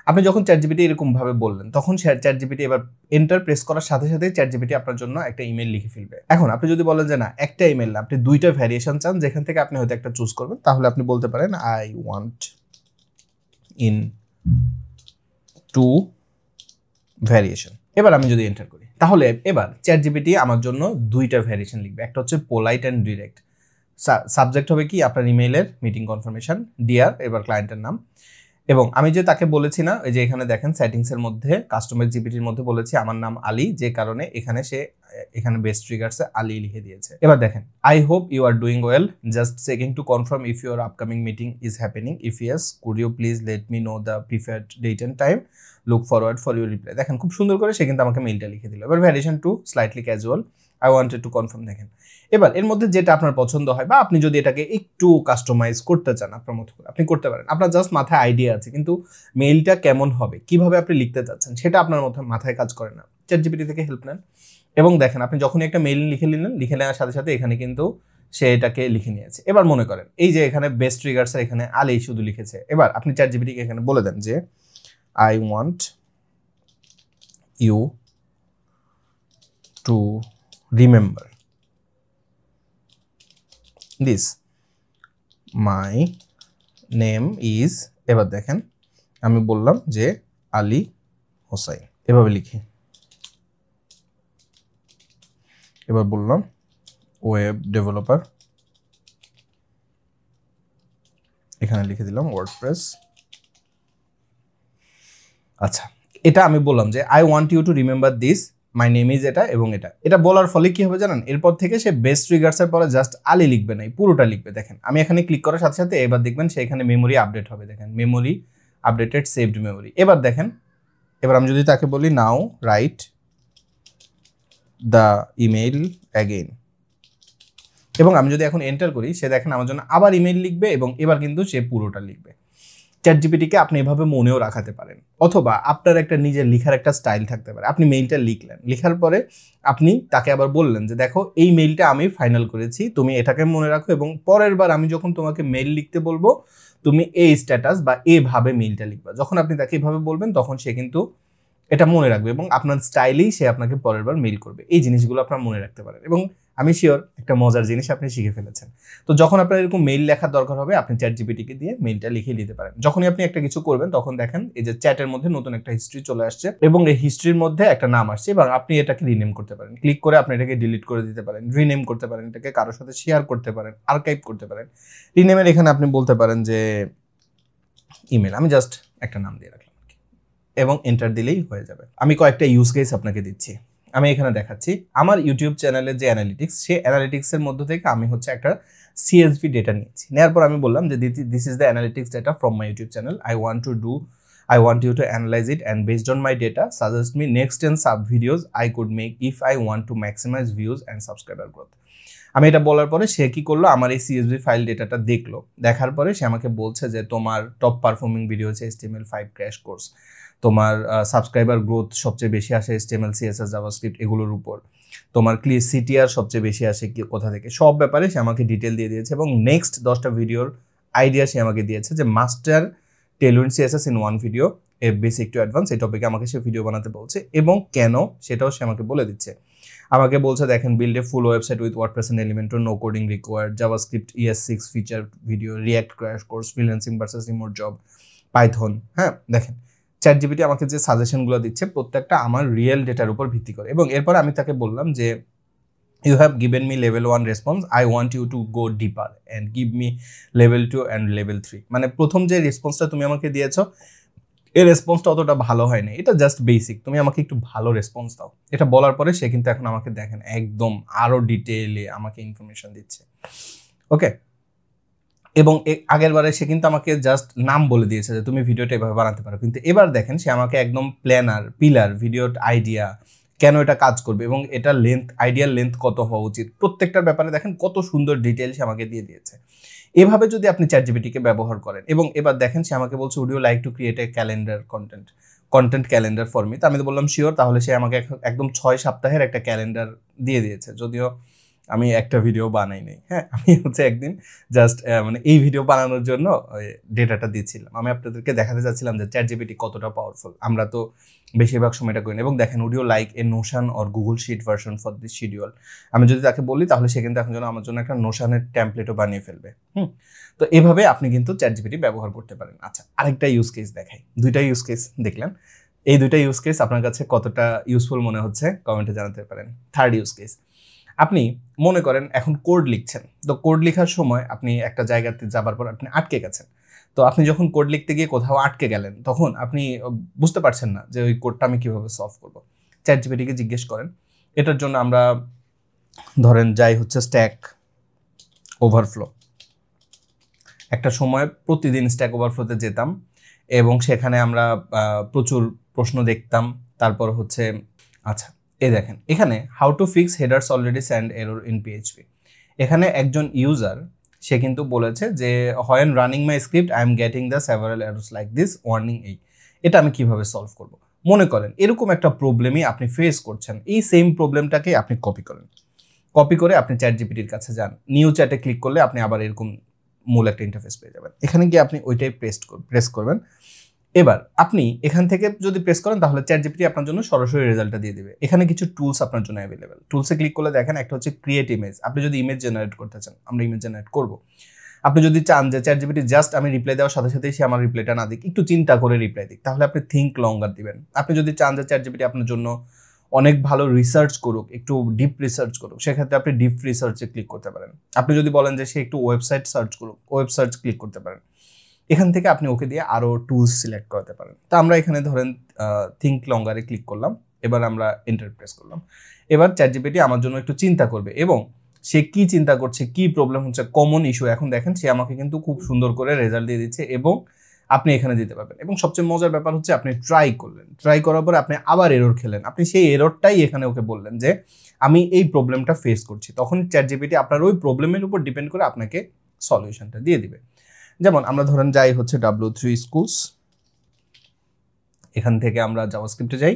A: আপনি যখন চ্যাটজিপিটি এরকম ভাবে বললেন, তখন চ্যাটজিপিটি এবার এন্টার প্রেস করার সাথে সাথে চ্যাটজিপিটি আপনার জন্য একটা ইমেল লিখে ফেলবে। এখন আপনি যদি বলেন যে না একটা ইমেল না, আপনি দুইটা ভ্যারিয়েশন চান যেখান থেকে আপনি হয়তো একটা চুজ করবেন, তাহলে আপনি বলতে পারেন I want in to variation. এবার আমি যদি এন্টার করি, তাহলে এবার চ্যাটজিপিটি আমার জন্য দুইটা ভ্যারিয়েশন লিখবে, একটা হচ্ছে পোলাইট অ্যান্ড ডিরেক্ট। সাবজেক্ট হবে কি আপনার ইমেইলের মিটিং কনফার্মেশন, ডিয়ার এবার ক্লায়েন্টের নাম। এবং আমি যে তাকে বলেছি না, ওই যে এখানে দেখেন সেটিংসের মধ্যে কাস্টমার জিপিটির মধ্যে বলেছি আমার নাম আলী, যে কারণে এখানে সে এখানে বেস্ট ট্রিগার্সে আলী লিখে দিয়েছে। এবার দেখেন I hope you are doing well, just checking to confirm if your upcoming meeting is happening, if yes could you please let me know the preferred date and time, look forward for your reply. দেখেন খুব সুন্দর করে সে কিন্তু আমাকে মেইলটা লিখে দিল। এবার variation 2 slightly casual, I wanted to confirm. দেখেন এবার এর মধ্যে যেটা আপনার পছন্দ হয় বা আপনি যদি এটাকে একটু কাস্টমাইজ করতে চান আপনার মতো করে আপনি করতে পারেন। আপনার জাস্ট মাথায় আইডিয়া আছে, কিন্তু মেইলটা কেমন হবে, কিভাবে আপনি লিখতে চাচ্ছেন সেটা আপনার মাথায় কাজ করে না। চ্যাটজিপিটি থেকে হেল্প নেন এবং দেখেন আপনি যখনই একটা মেইল লিখে নিলেন, লিখে নেওয়ার সাথে সাথে এখানে কিন্তু সে এটাকে লিখে নিয়েছে। এবার মনে করেন এই যে এখানে বেস্ট ট্রিগার্স এখানে আলী শুধু লিখেছে, এবার আপনি চ্যাটজিপিটিকে এখানে বলে দেন যে I want you to remember this, my name is, এবার দেখেন আমি বললাম যে আলী হোসাইন, এভাবে লিখি। এবার বললাম ওয়েব ডেভেলপার, এখানে লিখে দিলাম ওয়ার্ডপ্রেস। আচ্ছা, এটা আমি বললাম যে I want you to remember this, my name is এটা এবং এটা বলার ফলে কি হবে জানেন, এরপর থেকে সে বেস্ট ট্রিগার্সের পরে জাস্ট আলী লিখবে না, পুরোটা লিখবে। দেখেন আমি এখানে ক্লিক করার সাথে সাথে এবার দেখবেন সে এখানে মেমোরি আপডেট হবে। দেখেন মেমোরি আপডেটেড সেভড মেমোরি। এবার দেখেন এবার আমি যদি তাকে বলি নাও রাইট দ্য ইমেইল অ্যাগেইন, এবং আমি যদি এখন এন্টার করি, সে দেখেন আমার জন্য আবার ইমেইল লিখবে এবং এবার কিন্তু সে পুরোটা লিখবে। চ্যাটজিপিটিকে আপনি এভাবে মনেও রাখাতে পারেন, অথবা আপনার একটা নিজের লিখার একটা স্টাইল থাকতে পারে। আপনি মেইলটা লিখলেন, লিখার পরে আপনি তাকে আবার বললেন যে দেখো এই মেইলটা আমি ফাইনাল করেছি, তুমি এটাকে মনে রাখো এবং পরের বার আমি যখন তোমাকে মেইল লিখতে বলবো তুমি এই স্ট্যাটাস বা এভাবে মেইলটা লিখবা। যখন আপনি তাকে এভাবে বলবেন তখন সে কিন্তু এটা মনে রাখবে এবং আপনার স্টাইলেই সে আপনাকে পরের বার মেইল করবে। এই জিনিসগুলো আপনার মনে রাখতে পারেন এবং আমি শিওর একটা মজার জিনিস আপনি শিখে ফেলেছেন। তো যখন আপনার এরকম মেইল লেখার দরকার হবে আপনি চ্যাটজিপিটিকে দিয়ে মেইলটা লিখে দিতে পারেন। যখনই আপনি একটা কিছু করবেন তখন দেখেন এই যে চ্যাটের মধ্যে নতুন একটা হিস্ট্রি চলে আসছে এবং এই হিস্ট্রির মধ্যে একটা নাম আসছে এবং আপনি এটাকে রিনেম করতে পারেন। ক্লিক করে আপনি এটাকে ডিলিট করে দিতে পারেন, রিনেম করতে পারেন, এটাকে কারোর সাথে শেয়ার করতে পারেন, আর্কাইভ করতে পারেন। রিনেমের এখানে আপনি বলতে পারেন যে ইমেল, আমি জাস্ট একটা নাম দিয়ে রাখলাম এবং এন্টার দিলেই হয়ে যাবে। আমি কয়েকটা ইউজ কেস আপনাকে দিচ্ছি। আমি এখানে দেখাচ্ছি আমার ইউটিউব চ্যানেলের যে অ্যানালিটিক্স, সেই অ্যানালিটিক্সের মধ্যে থেকে আমি হচ্ছে একটা CSV ডেটা নিয়েছি। নেওয়ার পর আমি বললাম যে this is the analytics data from my YouTube channel, I want you to analyze it and based on my data suggest me next 10 sub videos I could make if I want to maximize views and subscriber growth. আমি এটা বলার পরে সে কি করলো, আমার এই CSV file ডেটাটা দেখলো, দেখার পরে সে আমাকে বলছে যে তোমার টপ পারফর্মিং ভিডিও হচ্ছে HTML5 ক্র্যাশ কোর্স, তোমার সাবস্ক্রাইবার গ্রোথ সবচেয়ে বেশি আসে HTML CSS জাভাস্ক্রিপ্ট এগুলোর উপর, তোমার CTR সবচেয়ে বেশি আসে কোথা থেকে, সব ব্যাপারে সে আমাকে ডিটেল দিয়ে দিয়েছে এবং নেক্সট 10টা ভিডিওর আইডিয়া সে আমাকে দিয়েছে যে master Tailwind CSS in one video, A basic to advance, এই টপিকে আমাকে সে ভিডিও বানাতে বলছে এবং কেন সেটাও সে আমাকে বলে দিচ্ছে। আমাকে বলছে দেখেন build a full website with WordPress and Elementor, no coding required, JavaScript ES6 feature video, React crash course, freelancing versus remote job, Python. হ্যাঁ দেখেন চ্যাটজিপিটি আমাকে যে সাজেশনগুলো দিচ্ছে প্রত্যেকটা আমার রিয়েল ডেটার উপর ভিত্তি করে এবং এরপর আমি তাকে বললাম যে you have given me level 1 response, I want you to go deeper and give me level 2 and level 3। মানে প্রথম যে রেসপন্সটা তুমি আমাকে দিয়েছো এই রেসপন্সটা অতটা ভালো হয়নি, এটা জাস্ট বেসিক, তুমি আমাকে একটু ভালো রেসপন্স দাও। এটা বলার পরে সে কিন্তু এখন আমাকে দেখেন একদম আরো ডিটেইলে আমাকে ইনফরমেশন দিচ্ছে। ওকে, এবং আগের বারে সে কিন্তু আমাকে জাস্ট নাম বলে দিয়েছে যে তুমি ভিডিওটা এভাবে বানাতে পারো, কিন্তু এবার দেখেন সে আমাকে একদম প্ল্যানার, পিলার, ভিডিওর আইডিয়া, কেন এটা কাজ করবে এবং এটা লেন্থ, আইডিয়াল লেন্থ কত হওয়া উচিত, প্রত্যেকটার ব্যাপারে দেখেন কত সুন্দর ডিটেইল সে আমাকে দিয়ে দিয়েছে। এভাবে যদি আপনি চ্যাটজিপিটিকে ব্যবহার করেন, এবং এবার দেখেন সে আমাকে বলছে, would you like to create a calendar content calendar for me. তো আমি তো বললাম শিওর। তাহলে সে আমাকে একদম 6 সপ্তাহের একটা ক্যালেন্ডার দিয়ে দিয়েছে, যদিও আমি একটা ভিডিও বানাই নাই। হ্যাঁ, আমি হচ্ছে একদিন জাস্ট মানে এই ভিডিও বানানোর জন্য ডেটাটা দিচ্ছিলাম। আমি আপনাদেরকে দেখাতে চাচ্ছিলাম যে চ্যাটজিপিটি কতটা পাওয়ারফুল। আমরা তো বেশিরভাগ সময়টা করি না। এবং দেখেন, would you like a Notion or Google sheet version for this schedule. আমি যদি তাকে বলি তাহলে সে কিন্তু এখন আমার জন্য একটা নোশনের টেমপ্লেটও বানিয়ে ফেলবে। তো এভাবে আপনি কিন্তু চ্যাটজিপিটি ব্যবহার করতে পারেন। আচ্ছা, আরেকটা ইউজ কেস দেখাই। দুইটা ইউজ কেস দেখলেন, এই দুইটা ইউজ কেস আপনার কাছে কতটা ইউজফুল মনে হচ্ছে কমেন্টে জানাতে পারেন। থার্ড ইউজ কেস, আপনি মনে করেন এখন কোড লিখছেন। তো কোড লেখার সময় আপনি একটা জায়গাতে যাবার পর আপনি আটকে গেছেন। তো আপনি যখন কোড লিখতে গিয়ে কোথাও আটকে গেলেন, তখন আপনি বুঝতে পারছেন না যে ওই কোডটা আমি কিভাবে সলভ করব। চ্যাটজিপিটিকে জিজ্ঞেস করেন। এটার জন্য আমরা ধরেন যাই হচ্ছে স্ট্যাক ওভারফ্লো। একটা সময় প্রতিদিন স্ট্যাক ওভারফ্লোতে যেতাম এবং সেখানে আমরা প্রচুর প্রশ্ন দেখতাম। তারপর হচ্ছে আচ্ছা, এই দেখেন এখানে how to fix headers already sent error in PHP. এখানে একজন ইউজার সে কিন্তু বলেছে যে when running my script I am getting the several errors like this warning. এটা আমি কিভাবে সলভ করব। মনে করেন এরকম একটা প্রবলেমই আপনি ফেস করছেন, এই সেম প্রবলেমটাকে আপনি কপি করেন। কপি করে আপনি চ্যাটজিপিটির কাছে যান, নিউ চ্যাটে ক্লিক করলে আপনি আবার এরকম মূল একটা ইন্টারফেস পেয়ে যাবেন। এখানে গিয়ে আপনি ওইটাই প্রেস করবেন। এবার আপনি এখান থেকে যদি প্রেস করেন তাহলে চ্যাটজিপিটি আপনার জন্য সরাসরি রেজাল্টটা দিয়ে দিবে। এখানে কিছু টুলস আপনার জন্য অ্যাভেলেবেল। টুলসে ক্লিক করলে দেখেন একটা হচ্ছে ক্রিয়েট ইমেজ। আপনি যদি ইমেজ জেনারেট করতে চান, আমরা ইমেজ জেনারেট করব। আপনি যদি চান যে চ্যাটজিপিটি জাস্ট আমি রিপ্লাই দেওয়ার সাথে সাথেই সে আমার রিপ্লাইটা না দিক, একটু চিন্তা করে রিপ্লাই দিক, তাহলে আপনি থিঙ্ক লঙ্গার দিবেন। আপনি যদি চান যে চ্যাটজিপিটি আপনার জন্য অনেক ভালো রিসার্চ করুক, একটু ডিপ রিসার্চ করুক, সেক্ষেত্রে আপনি ডিপ রিসার্চে ক্লিক করতে পারেন। আপনি যদি বলেন যে সে একটু ওয়েবসাইট সার্চ করুক, ওয়েব সার্চ ক্লিক করতে পারেন। এখান থেকে আপনি ওকে দিয়ে আরও টুলস সিলেক্ট করতে পারেন। তো আমরা এখানে ধরেন থিঙ্ক লঙ্গারে ক্লিক করলাম, এবার আমরা এন্টার প্রেস করলাম। এবার চ্যাটজিপিটি আমার জন্য একটু চিন্তা করবে এবং সে কি চিন্তা করছে, কি প্রবলেম হচ্ছে, কমন ইস্যু। এখন দেখেন সে আমাকে কিন্তু খুব সুন্দর করে রেজাল্ট দিয়ে দিচ্ছে এবং আপনি এখানে দিতে পারবেন। এবং সবচেয়ে মজার ব্যাপার হচ্ছে আপনি ট্রাই করলেন, ট্রাই করার পরে আপনি আবার এরর খেলেন, আপনি সেই এররটাই এখানে ওকে বললেন যে আমি এই প্রবলেমটা ফেস করছি। তখন চ্যাটজিপিটি আপনার ওই প্রবলেমের উপর ডিপেন্ড করে আপনাকে সলিউশনটা দিয়ে দিবে। যেমন আমরা ধরেন যাই হচ্ছে W3 স্কুলস, এখান থেকে আমরা জাভাস্ক্রিপ্টে যাই,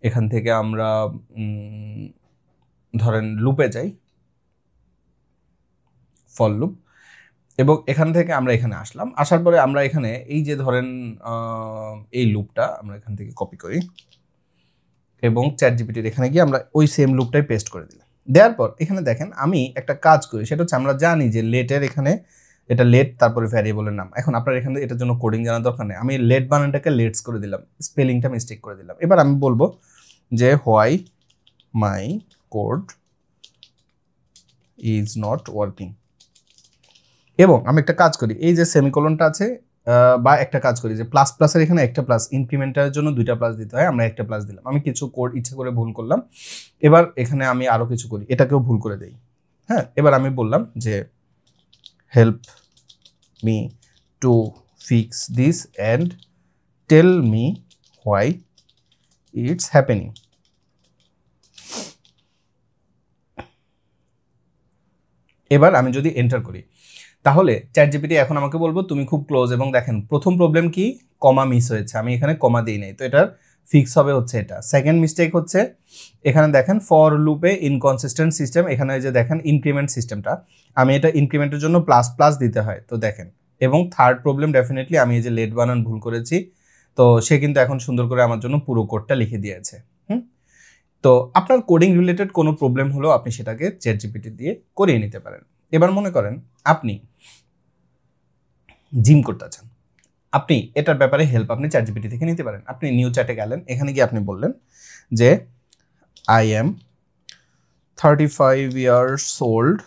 A: এখান থেকে আমরা ধরেন লুপে যাই, ফর লুপ, এবং এখান থেকে আমরা এখানে আসলাম। আসার পরে আমরা এখানে এই যে ধরেন এই লুপটা আমরা এখান থেকে কপি করি এবং চ্যাটজিপিটির এখানে গিয়ে আমরা ওই সেম লুপটাই পেস্ট করে দিলাম। দেওয়ার পর এখানে দেখেন আমি একটা কাজ করি, সেটা হচ্ছে আমরা জানি যে লেটের এখানে এটা লেট তারপরে ভ্যারিয়েবলের নাম। এখন আপনার এখানে এটার জন্য কোডিং জানার দরকার নেই। আমি লেট বানানটাকে লেটস করে দিলাম, স্পেলিংটা মিস্টেক করে দিলাম। এবার আমি বলবো যে why my code is not working. এবং আমি একটা কাজ করি, এই যে সেমিকোলনটা আছে বা একটা কাজ করি যে প্লাস প্লাসের এখানে একটা প্লাস, ইনক্রিমেন্টের জন্য দুইটা প্লাস দিতে হয়, আমরা একটা প্লাস দিলাম। আমি কিছু কোড ইচ্ছে করে ভুল করলাম, এবার এখানে আমি আরও কিছু করি, এটাকেও ভুল করে দেই। হ্যাঁ, এবার আমি বললাম যে help me to fix this and tell me why it's happening. এবার আমি যদি এন্টার করি তাহলে চ্যাটজিপিটি এখন আমাকে বলবো তুমি খুব ক্লোজ। এবং দেখেন প্রথম প্রবলেম কি, কমা মিস হয়েছে, আমি এখানে কমা দিই নাই, তো এটার ফিক্স হবে হচ্ছে এটা। সেকেন্ড মিস্টেক হচ্ছে এখানে দেখেন ফর লুপে ইনকনসিস্টেন্ট সিস্টেম, এখানে যে দেখেন ইনক্রিমেন্ট সিস্টেমটা, আমি এটা ইনক্রিমেন্টের জন্য প্লাস প্লাস দিতে হয়, তো দেখেন। এবং থার্ড প্রবলেম ডেফিনেটলি আমি এই যে লেট বানান ভুল করেছি, তো সে কিন্তু এখন সুন্দর করে আমার জন্য পুরো কোডটা লিখে দিয়েছে। তো আপনার কোডিং রিলেটেড কোনো প্রবলেম হলেও আপনি সেটাকে চ্যাটজিপিটি দিয়ে করিয়ে নিতে পারেন। এবার মনে করেন আপনি জিম করতে চান, আপনি এটার ব্যাপারে হেল্প আপনি চ্যাটজিপিটি থেকে নিতে পারেন। আপনি নিউ চ্যাটে গেলেন, এখানে গিয়ে আপনি বললেন যে I am 35 years old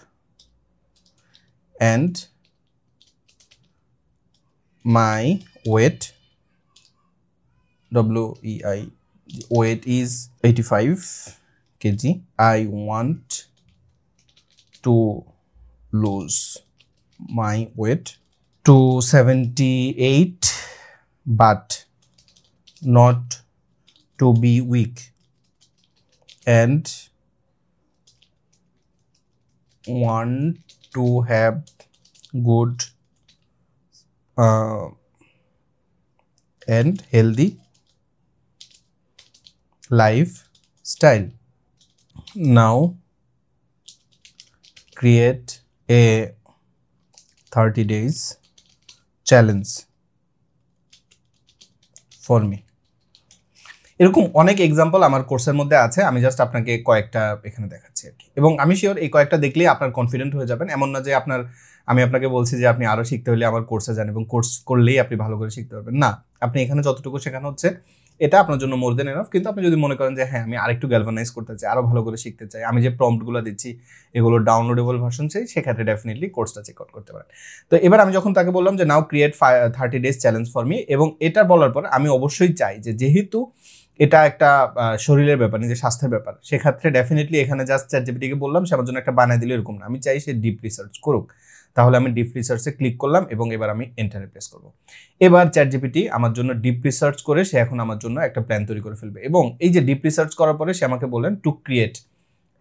A: and my weight weight is 85 kg. I want to lose my weight to 78 but not to be weak and want to have good and healthy lifestyle. Now create a 30 days challenge for me. এরকম অনেক example আমার কোর্সের মধ্যে আছে, আমি just আপনাকে কয়েকটা এখানে দেখাচ্ছি আর কি। এবং আমি শিওর এই কয়েকটা দেখলেই আপনার কনফিডেন্ট হয়ে যাবেন। এমন না যে আমি আপনাকে বলছি যে আপনি আরও শিখতে হলে আমার কোর্সে যান এবং কোর্স করলেই আপনি ভালো করে শিখতে পারবেন, না। আপনি এখানে যতটুকু শেখানো হচ্ছে এটা আপনার জন্য মোর দেন এনাফ। কিন্তু আপনি যদি মনে করেন যে হ্যাঁ আমি আরেকটু গ্যালভানাইজ করতে চাই, আরও ভালো করে শিখতে চাই, আমি যে প্রম্পটগুলো দিচ্ছি এগুলো ডাউনলোডেবল ভার্সন চাই, সেক্ষেত্রে ডেফিনেটলি কোর্সটা চেক আউট করতে পারেন। তো এবার আমি যখন তাকে বললাম যে now create 30 days challenge for me, এবং এটা বলার পর আমি অবশ্যই চাই যে যেহেতু এটা একটা শরীরের ব্যাপার, নিজের স্বাস্থ্যের ব্যাপার, সেক্ষেত্রে ডেফিনেটলি এখানে জাস্ট চ্যাটজিপিটিকে বললাম সে আমার জন্য একটা বানায় দিলে এরকম না, আমি চাই সে ডিপ রিসার্চ করুক। তাহলে আমি ডিপ রিসার্চে ক্লিক করলাম এবং এবার আমি এন্টারে প্রেস করব। এবার চ্যাটজিপিটি আমার জন্য ডিপ রিসার্চ করে সে এখন আমার জন্য একটা প্ল্যান তৈরি করে ফেলবে। এবং এই যে ডিপ রিসার্চ করার পরে সে আমাকে বললেন টু ক্রিয়েট,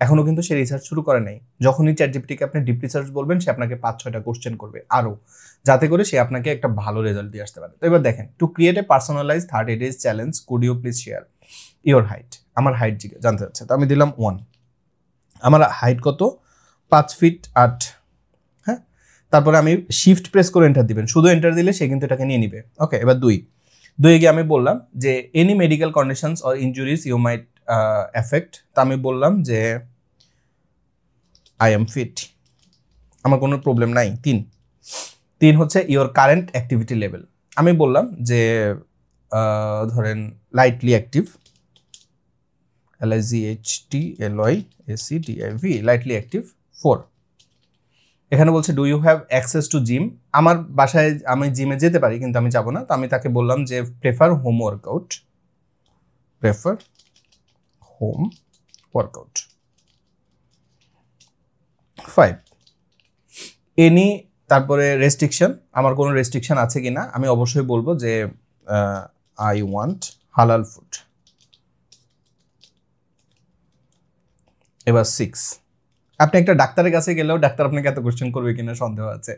A: এখনও কিন্তু সে রিসার্চ শুরু করে নাই। যখনই চ্যাটজিপিটিকে আপনি ডিপ রিসার্চ বলবেন সে আপনাকে 5-6টা কোশ্চেন করবে আরও, যাতে করে সে আপনাকে একটা ভালো রেজাল্ট দিয়ে আসতে পারে। তো এবার দেখেন, to create a personalize 30 days challenge could you please share your height. আমার হাইট জানতে চাচ্ছে, তো আমি দিলাম 1। আমার হাইট কত? 5 feet 8। হ্যাঁ, তারপরে আমি শিফট প্রেস করে এন্টার দিবেন, শুধু এন্টার দিলে সে কিন্তু এটাকে নিয়ে নিবে। ওকে, এবার 2 গিয়ে আমি বললাম যে any medical conditions or injuries you might affect. তা আমি বললাম যে আই এম ফিট, আমার কোনো প্রবলেম নাই। 3 হচ্ছে ইওর কারেন্ট অ্যাক্টিভিটি লেভেল। আমি বললাম যে ধরেন lightly active, LIGHTLYACTIV, lightly active 4। এখানে বলছে do you have access to gym. আমার বাসায় আমি জিমে যেতে পারি কিন্তু আমি যাব না, তো আমি তাকে বললাম যে প্রেফার হোম ওয়ার্কআউট, 5। এনি, তারপরে রেস্ট্রিকশন, আমার কোনো রেস্ট্রিকশন আছে কিনা, আমি অবশ্যই বলবো যে আই ওয়ান্ট হালাল ফুড। এবার 6, আপনি একটা ডাক্তারের কাছে গেলেও ডাক্তার আপনাকে এত কোশ্চেন করবে কিনা সন্দেহ আছে,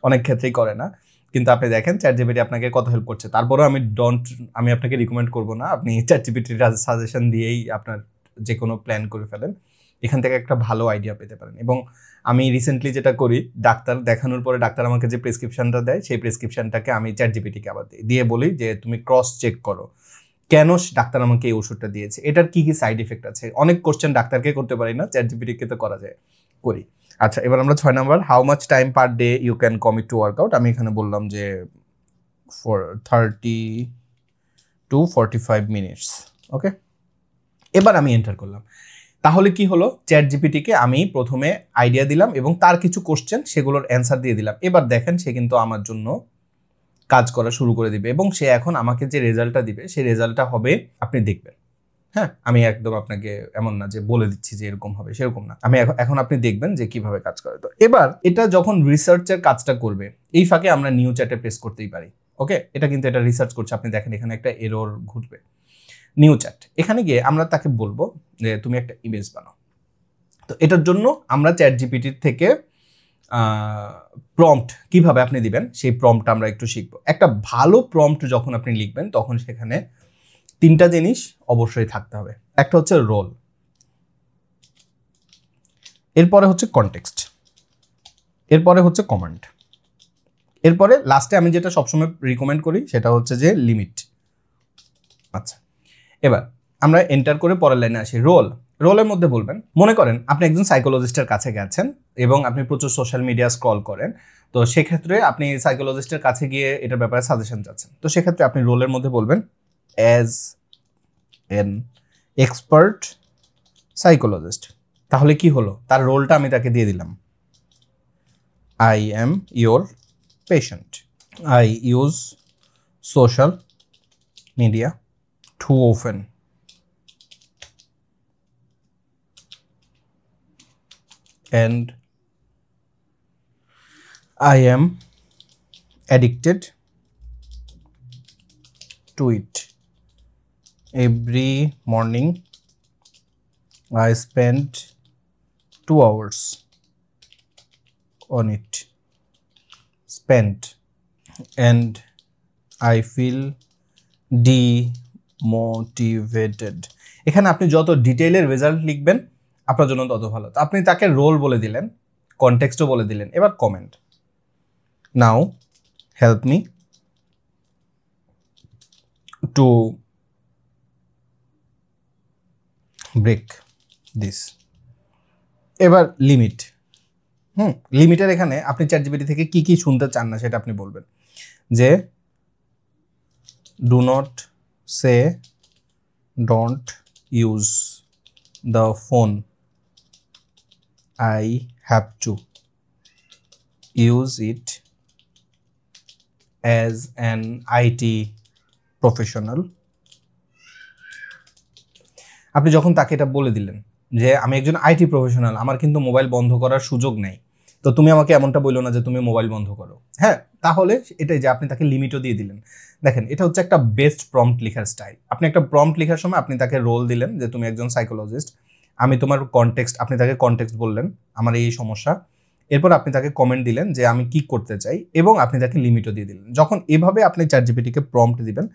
A: অনেক ক্ষেত্রেই করে না। কিন্তু আপনি দেখেন চ্যাটজিপিটি আপনাকে কত হেল্প করছে। তারপরেও আমি আপনাকে রিকমেন্ড করবো না আপনি চ্যাটজিপিটির সাজেশন দিয়েই আপনার যে কোনো প্ল্যান করে ফেলেন, এখান থেকে একটা ভালো আইডিয়া পেতে পারেন। এবং আমি রিসেন্টলি যেটা করি, ডাক্তার দেখানোর পরে ডাক্তার আমাকে যে প্রেসক্রিপশনটা দেয় সেই প্রেসক্রিপশনটাকে আমি চ্যাটজিপিটিকে আবার দিয়ে বলি যে তুমি ক্রস চেক করো কেন ডাক্তার আমাকে এই ওষুধটা দিয়েছে, এটার কি কি সাইড ইফেক্ট আছে। অনেক কোশ্চেন ডাক্তারকে করতে পারি না, চ্যাটজিপিটিকে তো করা যায়, করি। আচ্ছা, এবার আমরা 6 number, how much time per day you can commit to workout. আমি এখানে বললাম যে 30 to 45 minutes। ওকে, এবার আমি এন্টার করলাম। তাহলে কি হলো, চ্যাটজিপিটিকে আমি প্রথমে আইডিয়া দিলাম এবং তার কিছু কোশ্চেন সেগুলোর অ্যান্সার দিয়ে দিলাম। এবার দেখেন সে কিন্তু আমার জন্য কাজ করা শুরু করে দিবে এবং সে এখন আমাকে যে রেজাল্টটা দিবে সেই রেজাল্টটা হবে, আপনি দেখবেন। হ্যাঁ, আমি একদম আপনাকে এমন না যে বলে দিচ্ছি যে এরকম হবে, সেরকম না। আমি এখন আপনি দেখবেন যে কিভাবে কাজ করে। তো এবার এটা যখন রিসার্চের কাজটা করবে, এই ফাঁকে আমরা নিউ চ্যাটে প্রেস করতেই পারি। ওকে, এটা কিন্তু এটা রিসার্চ করছে, আপনি দেখেন এখানে একটা এরর ঘটবে। নিউ চ্যাট, এখানে গিয়ে আমরা তাকে বলবো যে তুমি একটা ইমেজ বানাও। তো এটার জন্য আমরা চ্যাটজিপিটির থেকে প্রম্পট কিভাবে আপনি দিবেন সেই প্রম্পটটা আমরা একটু শিখবো। একটা ভালো প্রম্পট যখন আপনি লিখবেন তখন সেখানে 3টা জিনিস অবশ্যই থাকতে হবে। একটা হচ্ছে রোল, এরপরে হচ্ছে কনটেক্সট, এরপরে হচ্ছে কমান্ড, এরপরে লাস্টে আমি যেটা সবসময় রিকমেন্ড করি সেটা হচ্ছে যে লিমিট। আচ্ছা, এবার আমরা এন্টার করে পরের লাইনে আসি। রোলের মধ্যে বলবেন, মনে করেন আপনি একজন সাইকোলজিস্টের কাছে গেছেন এবং আপনি প্রচুর সোশ্যাল মিডিয়া স্ক্রল করেন, তো সেক্ষেত্রে আপনি সাইকোলজিস্টের কাছে গিয়ে এটার ব্যাপারে সাজেশন চাচ্ছেন। তো সেক্ষেত্রে আপনি রোলের মধ্যে বলবেন অ্যাজ এন এক্সপার্ট সাইকোলজিস্ট। তাহলে কি হলো, তার রোলটা আমি তাকে দিয়ে দিলাম, I am your patient, I use social media too often, and I am addicted to it. Every morning I spend 2 hours on it. spent and I feel demotivated. এখানে আপনি যত ডিটেইলের রেজাল্ট লিখবেন আপনার জন্য তত ভালো। তো আপনি তাকে রোল বলে দিলেন, কনটেক্সটও বলে দিলেন, এবার comment. Now help me to break this. এবার লিমিট। লিমিটের এখানে আপনি চ্যাটজিপিটি থেকে কি কি শুনতে চান না সেটা আপনি বলবেন, যে do not say don't use the phone, I have to use it as an IT professional. আপনি যখন তাকে এটা বলে দিলেন যে আমি একজন আইটি প্রফেশনাল, আমার কিন্তু মোবাইল বন্ধ করার সুযোগ নেই, তো তুমি আমাকে এমনটা বললো না যে তুমি মোবাইল বন্ধ করো। হ্যাঁ, তাহলে এটাই যে আপনি তাকে লিমিটও দিয়ে দিলেন। দেখেন, এটা হচ্ছে একটা বেস্ট প্রম্পট লেখার স্টাইল। আপনি একটা প্রম্পট লেখার সময় আপনি তাকে রোল দিলেন যে তুমি একজন সাইকোলজিস্ট, আমি তোমার কনটেক্সট, আপনি তাকে কনটেক্সট বললেন আমার এই সমস্যা, এরপর আপনি তাকে কমেন্ট দিলেন যে আমি কি করতে চাই, এবং আপনি তাকে লিমিটও দিয়ে দিলেন। যখন এভাবে আপনি চ্যাটজিপিটিকে প্রম্পট দিবেন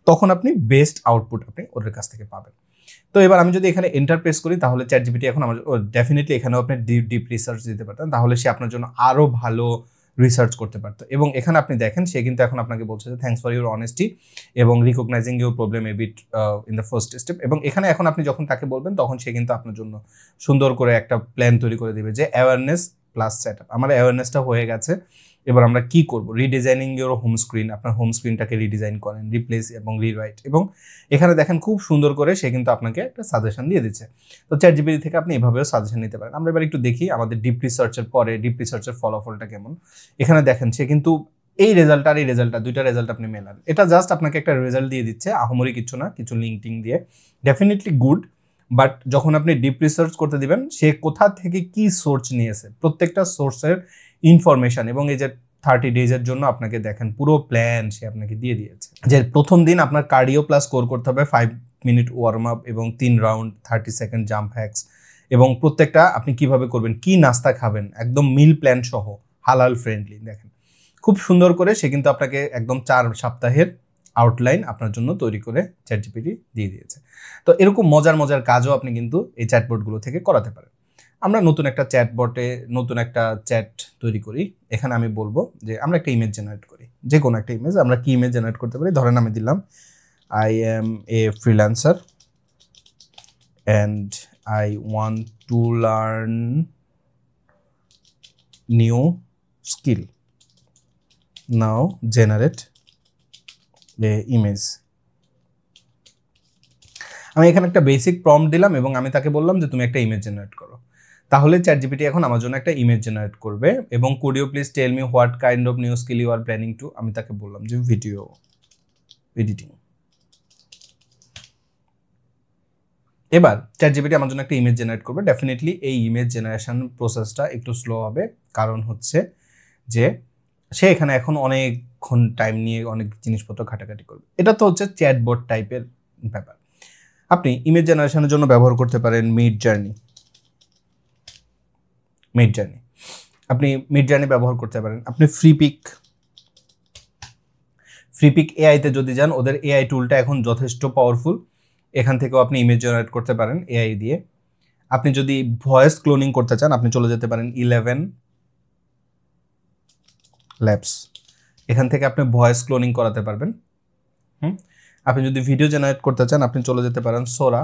A: তখন আপনি বেস্ট আউটপুট আপনি ওদের কাছ থেকে পাবেন। তো এবার আমি যদি এখানে এন্টার প্রেস করি তাহলে চ্যাটজিপিটি এখন আমার ডেফিনেটলি এখানেও আপনি ডিপ রিসার্চ দিতে পারতেন, তাহলে সে আপনার জন্য আরও ভালো রিসার্চ করতে পারতো। এবং এখানে আপনি দেখেন সে কিন্তু এখন আপনাকে বলছে যে থ্যাঙ্কস ফর ইউর অনেস্টি এবং recognizing your problem a bit in the first step. এবং এখানে এখন আপনি যখন তাকে বলবেন তখন সে কিন্তু আপনার জন্য সুন্দর করে একটা প্ল্যান তৈরি করে দেবে, যে অ্যাওয়ারনেস প্লাস সেট আপ। আমার অ্যাওয়ারনেসটা হয়ে গেছে, এবার আমরা কি করব, রিডিজাইনিং ইউর হোম স্ক্রিন, আপনার হোম স্ক্রিনটাকে রিডিজাইন করেন, রিপ্লেস এবং রিরাইট। এবং এখানে দেখেন খুব সুন্দর করে সে কিন্তু আপনাকে একটা সাজেশন দিয়ে দিচ্ছে। তো চ্যাটজিপিটি থেকে আপনি এভাবেও সাজেশন নিতে পারেন। আমরা এবার একটু দেখি আমাদের ডিপ রিসার্চের পরে ডিপ রিসার্চের ফলাফলটা কেমন। এখানে দেখেন সে কিন্তু এই রেজাল্ট আর এই রেজাল্টটা, দুইটা রেজাল্ট আপনি মেলান, এটা জাস্ট আপনাকে একটা রেজাল্ট দিয়ে দিচ্ছে, আহমরি কিছু না, কিছু লিঙ্কিং দিয়ে, ডেফিনেটলি গুড। বাট যখন আপনি ডিপ রিসার্চ করতে দিবেন সে কোথা থেকে কি সোর্স নিয়েছে, প্রত্যেকটা সোর্সের ইনফরমেশন, এবং এই যে 30 ডেজের জন্য আপনাকে দেখেন পুরো প্ল্যান সে আপনাকে দিয়ে দিয়েছে। যে প্রথম দিন আপনার কার্ডিও প্লাস স্কোর করতে হবে 5 মিনিট ওয়ার্ম আপ এবং 3 রাউন্ড 30 সেকেন্ড জাম্প হ্যাক্স, এবং প্রত্যেকটা আপনি কিভাবে করবেন, কি নাস্তা খাবেন, একদম মিল প্ল্যান সহ, হালাল ফ্রেন্ডলি। দেখেন খুব সুন্দর করে সে কিন্তু আপনাকে একদম 4 সপ্তাহের আউটলাইন আপনার জন্য তৈরি করে চ্যাটজিপিটি দিয়ে দিয়েছে। তো এরকম মজার মজার কাজও আপনি কিন্তু এই চ্যাটবোর্ডগুলো থেকে করাতে পারেন। আমরা নতুন একটা চ্যাটবটে নতুন একটা চ্যাট তৈরি করি। এখানে আমি বলবো যে আমরা একটা ইমেজ জেনারেট করি, যে কোনো একটা ইমেজ। আমরা কি ইমেজ জেনারেট করতে পারি, ধরেন আমি দিলাম I M a freelancer and I want to learn new skill, now generate A image. আমি এখানে একটা বেসিক প্রম্পট দিলাম এবং আমি তাকে বললাম যে তুমি একটা ইমেজ জেনারেট করো। তাহলে চ্যাটজিপিটি এখন আমার জন্য একটা ইমেজ জেনারেট করবে। এবং could you please tell me what kind of new skill you are planning to, আমি তাকে বললাম যে ভিডিও এডিটিং। এবার চ্যাটজিপিটি আমার জন্য একটা ইমেজ জেনারেট করবে। ডেফিনেটলি এই ইমেজ জেনারেশন প্রসেসটা একটু স্লো হবে, কারণ হচ্ছে যে সে এখানে এখন অনেকক্ষণ টাইম নিয়ে অনেক জিনিসপত্র ঘাটাঘাটি করবে। এটা তো হচ্ছে চ্যাটবট টাইপের ব্যাপার। আপনি ইমেজ জেনারেশনের জন্য ব্যবহার করতে পারেন মিড জার্নি। আপনি মিড জার্নি ব্যবহার করতে পারেন। আপনি ফ্রিপিক এআইতে যদি যান, ওদের এআই টুলটা এখন যথেষ্ট পাওয়ারফুল। এখান থেকেও আপনি ইমেজ জেনারেট করতে পারেন এআই দিয়ে। আপনি যদি ভয়েস ক্লোনিং করতে চান আপনি চলে যেতে পারেন 11 ল্যাবস, এখান থেকে আপনি ভয়েস ক্লোনিং করাতে পারবেন। আপনি যদি ভিডিও জেনারেট করতে চান আপনি চলে যেতে পারেন সোরা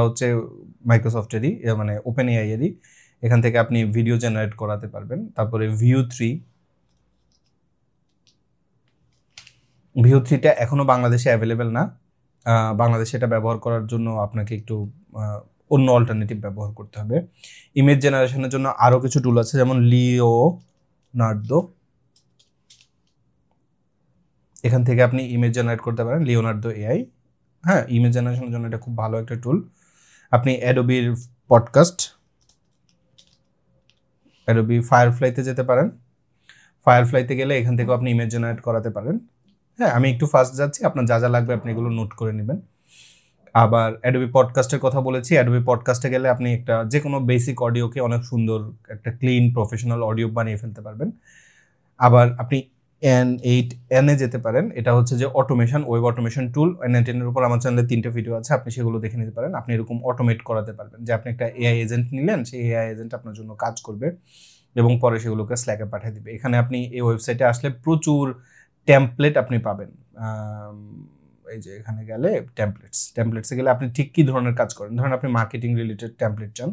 A: হচ্ছে মাইক্রোসফটেরই, মানে ওপেন এআই এরই, এখান থেকে আপনি ভিডিও জেনারেট করাতে পারবেন। তারপরে ভিউ3টা এখনও বাংলাদেশে অ্যাভেলেবেল না, বাংলাদেশে এটা ব্যবহার করার জন্য আপনাকে একটু অন্য অল্টারনেটিভ ব্যবহার করতে হবে। ইমেজ জেনারেশনের জন্য আরও কিছু টুল আছে, যেমন লিওনার্দো, এখান থেকে আপনি ইমেজ জেনারেট করতে পারেন লিওনার্দো এআই। হ্যাঁ, ইমেজ জেনারেশনের জন্য এটা খুব ভালো একটা টুল। আপনি অ্যাডোবির অ্যাডোবি ফায়ারফ্লাইতে যেতে পারেন। ফায়ারফ্লাইতে গেলে এখান থেকেও আপনি ইমেজ জেনারেট করাতে পারেন। হ্যাঁ, আমি একটু ফাস্ট যাচ্ছি, আপনার যা যা লাগবে আপনি এগুলো নোট করে নেবেন। আবার অ্যাডোবি পডকাস্টের কথা বলেছি, অ্যাডোবি পডকাস্টে গেলে আপনি একটা যে কোনো বেসিক অডিওকে অনেক সুন্দর একটা ক্লিন প্রফেশনাল অডিও বানিয়ে ফেলতে পারবেন। আবার আপনি N8N এ যেতে পারেন, এটা হচ্ছে যে অটোমেশন, ওয়েব অটোমেশন টুল। N8N এর উপর আমার চ্যানেলে 3টে ভিডিও আছে, আপনি সেগুলো দেখে নিতে পারেন। আপনি এরকম অটোমেট করাতে পারবেন যে আপনি একটা এআই এজেন্ট নিলেন, সেই এআই এজেন্ট আপনার জন্য কাজ করবে এবং পরে সেগুলোকে স্ল্যাকে পাঠিয়ে দিবে। এখানে আপনি এই ওয়েবসাইটে আসলে প্রচুর টেমপ্লেট আপনি পাবেন। এই যে এখানে গেলে টেমপ্লেটসে গেলে আপনি ঠিক কী ধরনের কাজ করেন। ধরেন আপনি মার্কেটিং রিলেটেড টেমপ্লেট চান,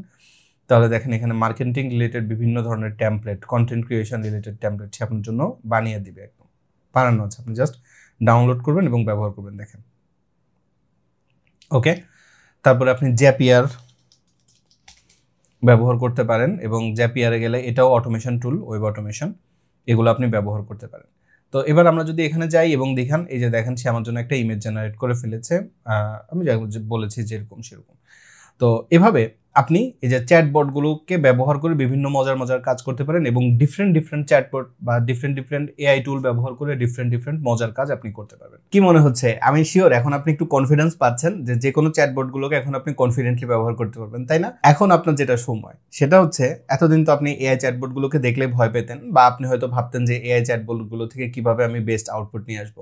A: তাহলে দেখেন এখানে মার্কেটিং রিলেটেড বিভিন্ন ধরনের template, content creation related template সে আপনার জন্য বানিয়ে দিবে। একদম বানানো আছে, আপনি জাস্ট ডাউনলোড করবেন এবং ব্যবহার করবেন। দেখেন, ওকে। তারপরে আপনি জ্যাপিয়ার ব্যবহার করতে পারেন, এবং জ্যাপিয়ারে গেলে এটাও অটোমেশন টুল, ওয়েব অটোমেশন, এগুলো আপনি ব্যবহার করতে পারেন। তো এবার আমরা যদি এখানে যাই এবং দেখান, এই যে দেখেন সে আমার জন্য একটা ইমেজ জেনারেট করে ফেলেছে, আমি বলেছি যেরকম সেরকম। তো এভাবে আপনি এই যে চ্যাটবটগুলোকে ব্যবহার করে বিভিন্ন মজার মজার কাজ করতে পারেন, এবং ডিফারেন্ট চ্যাটবট বা ডিফারেন্ট এআই টুল ব্যবহার করে ডিফারেন্ট মজার কাজ আপনি করতে পারবেন। কি মনে হচ্ছে? আমি শিওর এখন আপনি একটু কনফিডেন্স পাচ্ছেন যে কোনো চ্যাটবটগুলোকে এখন আপনি কনফিডেন্টলি ব্যবহার করতে পারবেন, তাই না? এখন আপনার যেটা সময় সেটা হচ্ছে, এতদিন তো আপনি এআই চ্যাটবটগুলোকে দেখলে ভয় পেতেন, বা আপনি হয়তো ভাবতেন যে এআই চ্যাটবটগুলো থেকে কিভাবে আমি বেস্ট আউটপুট নিয়ে আসবো।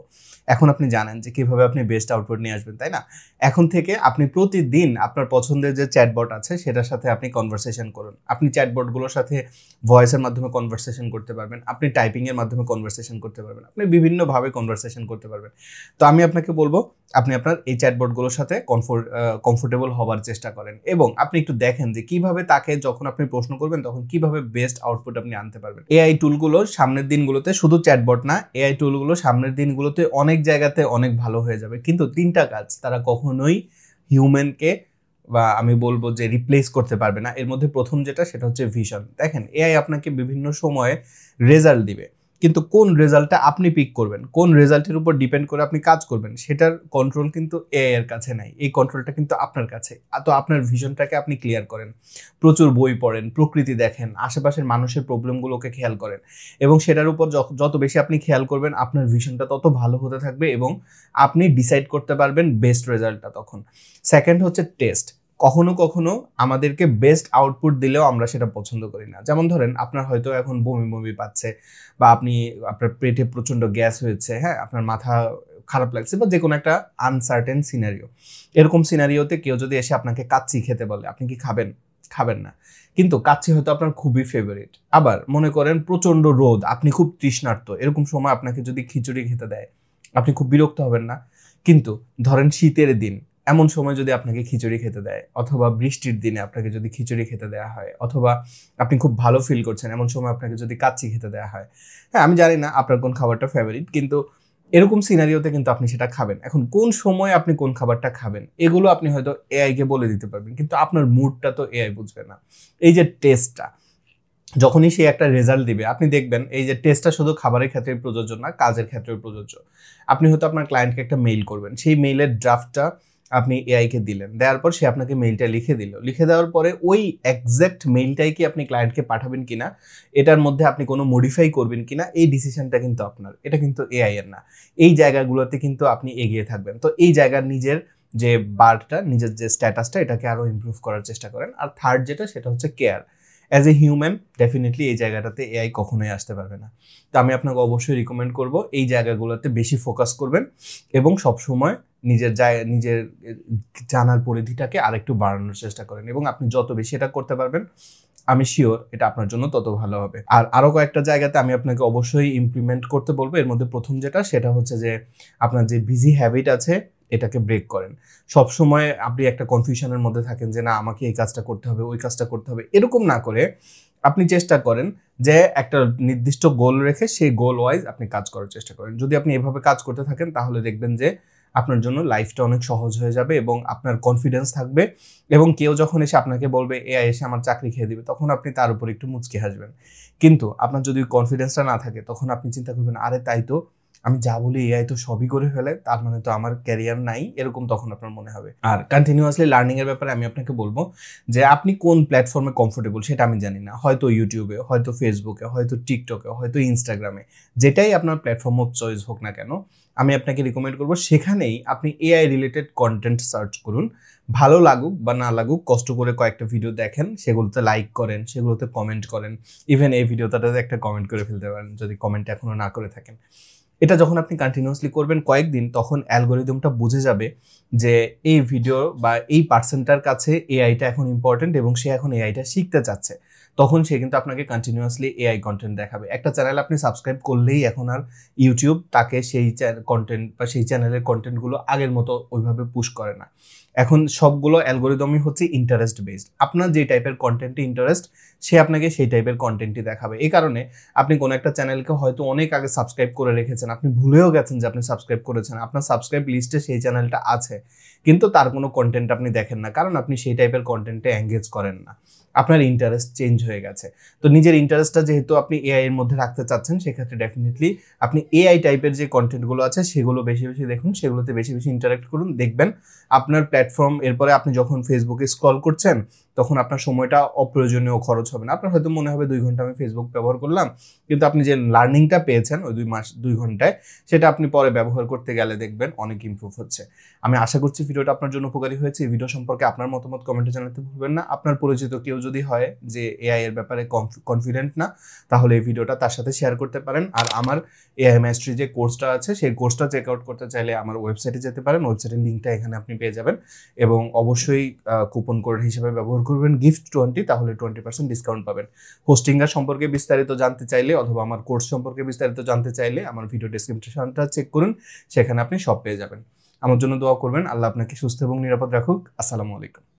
A: এখন আপনি জানেন যে কিভাবে আপনি বেস্ট আউটপুট নিয়ে আসবেন, তাই না? এখন থেকে আপনি প্রতিদিন আপনার পছন্দের যে চ্যাটবট আছে সেটার সাথে আপনি কনভারসেশন করুন। আপনি চ্যাটবটগুলোর সাথে ভয়েসের মাধ্যমে কনভারসেশন করতে পারবেন, আপনি টাইপিংয়ের মাধ্যমে কনভারসেশন করতে পারবেন, আপনি বিভিন্নভাবে কনভারসেশন করতে পারবেন। তো আমি আপনাকে বলবো, আপনি আপনার এই চ্যাটবটগুলোর সাথে কমফোর্টেবল হওয়ার চেষ্টা করেন, এবং আপনি একটু দেখেন যে কিভাবে তাকে যখন আপনি প্রশ্ন করবেন তখন কিভাবে বেস্ট আউটপুট আপনি আনতে পারবেন। এআই টুলগুলো সামনের দিনগুলোতে, শুধু চ্যাটবট না, এআই টুলগুলো সামনের দিনগুলোতে অনেক জায়গাতে অনেক ভালো হয়ে যাবে, কিন্তু 3টা কাজ তারা কখনোই হিউম্যানকে, বা আমি বলবো যে রিপ্লেস করতে পারবে না। এর মধ্যে প্রথম যেটা, সেটা হচ্ছে ভিশন। দেখেন, এআই আপনাকে বিভিন্ন সময়ে রেজাল্ট দিবে, কিন্তু কোন রেজাল্টটা আপনি পিক করবেন, কোন রেজাল্টের উপর ডিপেন্ড করে আপনি কাজ করবেন, সেটার কন্ট্রোল কিন্তু এআই এর কাছে নাই। এই কন্ট্রোলটা কিন্তু আপনার কাছে। তো আপনার ভিশনটাকে আপনি ক্লিয়ার করেন, প্রচুর বই পড়েন, প্রকৃতি দেখেন, আশেপাশের মানুষের প্রবলেমগুলোকে খেয়াল করেন, এবং সেটার উপর যত বেশি আপনি খেয়াল করবেন আপনার ভিশনটা তত ভালো হতে থাকবে, এবং আপনি ডিসাইড করতে পারবেন বেস্ট রেজাল্টটা তখন। সেকেন্ড হচ্ছে টেস্ট। কখনো কখনো আমাদেরকে বেস্ট আউটপুট দিলেও আমরা সেটা পছন্দ করি না। যেমন ধরেন, আপনার হয়তো এখন বমি পাচ্ছে, বা আপনার পেটে প্রচন্ড গ্যাস হয়েছে, হ্যাঁ, আপনার মাথা খারাপ লাগছে, বা যে কোনো একটা আনসার্টেন সিনারিও। এরকম সিনারিওতে কেউ যদি এসে আপনাকে কাচ্চি খেতে বলে, আপনি কি খাবেন? খাবেন না। কিন্তু কাচ্চি হয়তো আপনার খুবই ফেভারিট। আবার মনে করেন প্রচন্ড রোদ, আপনি খুব তৃষ্ণার্ত, এরকম সময় আপনাকে যদি খিচুড়ি খেতে দেয়, আপনি খুব বিরক্ত হবেন না? কিন্তু ধরেন শীতের দিন, এমন সময় যদি আপনাকে খিচুড়ি খেতে দেয়, অথবা বৃষ্টির দিনে আপনাকে যদি খিচুড়ি খেতে দেওয়া হয়, অথবা আপনি খুব ভালো ফিল করছেন এমন সময় আপনাকে যদি কাচ্চি খেতে দেওয়া হয়, হ্যাঁ, আমি জানি না আপনার কোন খাবারটা ফেভারিট, কিন্তু এরকম সিনারিওতে কিন্তু আপনি সেটা খাবেন। এখন কোন সময় আপনি কোন খাবারটা খাবেন, এগুলো আপনি হয়তো এআই কে বলে দিতে পারবেন, কিন্তু আপনার মুডটা তো এআই বুঝবে না। এই যে টেস্টটা, যখনই সে একটা রেজাল্ট দিবে, আপনি দেখবেন এই যে টেস্টটা শুধু খাবারের ক্ষেত্রে প্রযোজ্য না, কাজের ক্ষেত্রেও প্রযোজ্য। আপনি হয়তো আপনার ক্লায়েন্টকে একটা মেইল করবেন, সেই মেইলের ড্রাফটটা আপনি এআইকে দিলেন, দেওয়ার পর সে আপনাকে মেইলটা লিখে দিল। লিখে দেওয়ার পরে ওই এক্স্যাক্ট মেইলটাই কি আপনি ক্লায়েন্টকে পাঠাবেন কিনা, এটার মধ্যে আপনি কোনো মডিফাই করবেন কিনা, এই ডিসিশনটা কিন্তু আপনার, এটা কিন্তু এআই এর না। এই জায়গাগুলোতে কিন্তু আপনি এগিয়ে থাকবেন। তো এই জায়গার নিজের যে বারটা, নিজের যে স্ট্যাটাসটা, এটাকে আরও ইমপ্রুভ করার চেষ্টা করেন। আর থার্ড যেটা, সেটা হচ্ছে care. As a human definitely এই জায়গাটাতে এআই কখনোই আসতে পারবে না। তো আমি আপনাকে অবশ্যই রিকমেন্ড করব এই জায়গাগুলোতে বেশি ফোকাস করবেন, এবং সবসময় নিজের জানার পরিধিটাকে আরেকটু বাড়ানোর চেষ্টা করেন, এবং আপনি যত বেশি এটা করতে পারবেন, আমি শিওর এটা আপনার জন্য তত ভালো হবে। আর আরও কয়েকটা জায়গাতে আমি আপনাকে অবশ্যই ইমপ্লিমেন্ট করতে বলবো। এর মধ্যে প্রথম যেটা, সেটা হচ্ছে যে আপনার যে বিজি হ্যাবিট আছে এটাকে ব্রেক করেন। সবসময় আপনি একটা কনফিউশনের মধ্যে থাকেন যে না, আমাকে এই কাজটা করতে হবে, ওই কাজটা করতে হবে, এরকম না করে আপনি চেষ্টা করেন যে একটা নির্দিষ্ট গোল রেখে সেই গোল ওয়াইজ আপনি কাজ করার চেষ্টা করেন। যদি আপনি এভাবে কাজ করতে থাকেন, তাহলে দেখবেন যে আপনার জন্য লাইফটা অনেক সহজ হয়ে যাবে, এবং আপনার কনফিডেন্স থাকবে, এবং কেউ যখন এসে আপনাকে বলবে এআই এসে আমার চাকরি খেয়ে দিবে, তখন আপনি তার উপর একটু মুচকি হাসবেন। কিন্তু আপনার যদি কনফিডেন্সটা না থাকে, তখন আপনি চিন্তা করবেন, আরে তাই তো, আমি যা বলি এআই তো সবই করে ফেলে, তার মানে তো আমার ক্যারিয়ার নাই, এরকম তখন আপনার মনে হবে। আর কন্টিনিউয়াসলি লার্নিং এর ব্যাপারে আমি আপনাকে বলবো যে আপনি কোন প্ল্যাটফর্মে কমফোর্টেবল সেটা আমি জানি না, হয়তো ইউটিউবে, হয়তো ফেসবুকে, হয়তো টিকটকে, হয়তো ইনস্টাগ্রামে, যেটাই আপনার প্ল্যাটফর্ম অফ চয়েস হোক না কেন, আমি আপনাকে রিকমেন্ড করবো সেখানেই আপনি এআই রিলেটেড কন্টেন্ট সার্চ করুন। ভালো লাগুক বা না লাগুক, কষ্ট করে কয়েকটা ভিডিও দেখেন, সেগুলোতে লাইক করেন, সেগুলোতে কমেন্ট করেন, ইভেন এই ভিডিওটাতে একটা কমেন্ট করে ফেলতে পারেন যদি কমেন্ট এখনো না করে থাকেন। এটা যখন আপনি কন্টিনিউয়াসলি করবেন কয়েকদিন, তখন অ্যালগোরিদমটা বুঝে যাবে যে এই ভিডিও বা এই পার্সনটার কাছে এআইটা এখন ইম্পর্টেন্ট এবং সে এখন এআইটা শিখতে চাচ্ছে। তখন সে কিন্তু আপনাকে কন্টিনিউয়াসলি এআই কন্টেন্ট দেখাবে। একটা চ্যানেল আপনি সাবস্ক্রাইব করলেই এখন আর ইউটিউব তাকে সেই কন্টেন্ট বা সেই চ্যানেলের কন্টেন্টগুলো আগের মতো ওইভাবে পুশ করে না। এখন সবগুলো অ্যালগোরিদমই হচ্ছে ইন্টারেস্ট বেসড। আপনার যে টাইপের কন্টেন্টে ইন্টারেস্ট, সে আপনাকে সেই টাইপের কন্টেন্টই দেখাবে। এই কারণে আপনি কোনো একটা চ্যানেলকে হয়তো অনেক আগে সাবস্ক্রাইব করে রেখেছেন, আপনি ভুলেও গেছেন যে আপনি সাবস্ক্রাইব করেছেন, আপনার সাবস্ক্রাইব লিস্টে সেই চ্যানেলটা আছে, কিন্তু তার কোনো কন্টেন্ট আপনি দেখেন না, কারণ আপনি সেই টাইপের কন্টেন্টে এঙ্গেজ করেন না, আপনার ইন্টারেস্ট চেঞ্জ হয়ে গেছে। তো নিজের ইন্টারেস্টটা যেহেতু আপনি এআই এর মধ্যে রাখতে চাচ্ছেন, সেক্ষেত্রে ডেফিনেটলি আপনি এআই টাইপের যে কন্টেন্টগুলো আছে সেগুলো বেশি বেশি দেখুন, সেগুলোতে বেশি বেশি ইন্টারাক্ট করুন। দেখবেন আপনার প্ল্যাটফর্ম, এরপরে আপনি যখন ফেসবুকে স্ক্রল করছেন তখন আপনার সময়টা অপ্রয়োজনীয় খরচ হবে না। আপনার হয়তো মনে হবে 2 ঘন্টা আমি ফেসবুক ব্যবহার করলাম, কিন্তু আপনি যে লার্নিংটা পেয়েছেন ওই 2 ঘন্টায়, সেটা আপনি পরে ব্যবহার করতে গেলে দেখবেন অনেক ইমপ্রুভ হচ্ছে। আমি আশা করছি ভিডিওটা আপনার জন্য উপকারী হয়েছে। এই ভিডিও সম্পর্কে আপনার মতামত কমেন্টে জানাতে ভুলবেন না। আপনার পরিচিত কেউ যদি হয় যে এআই এর ব্যাপারে কনফিডেন্ট না, তাহলে এই ভিডিওটা তার সাথে শেয়ার করতে পারেন। আর আমার এআই মাস্টারি যে কোর্সটা আছে, সেই কোর্সটা চেক আউট করতে চাইলে আমার ওয়েবসাইটে যেতে পারেন। ওয়েবসাইটের লিঙ্কটা এখানে আপনি পেয়ে যাবেন এবং অবশ্যই কুপন কোড হিসেবে ব্যবহার করবেন GIFT20, তাহলে 20% ডিসকাউন্ট পাবেন। হোস্টিংয়ের সম্পর্কে বিস্তারিত জানতে চাইলে অথবা আমার কোর্স সম্পর্কে বিস্তারিত জানতে চাইলে আমার ভিডিও ডেসক্রিপশনটা চেক করুন, সেখানে আপনি সব পেয়ে যাবেন। আমার জন্য দোয়া করবেন। আল্লাহ আপনাকে সুস্থ এবং নিরাপদ রাখুক। আসসালামু আলাইকুম।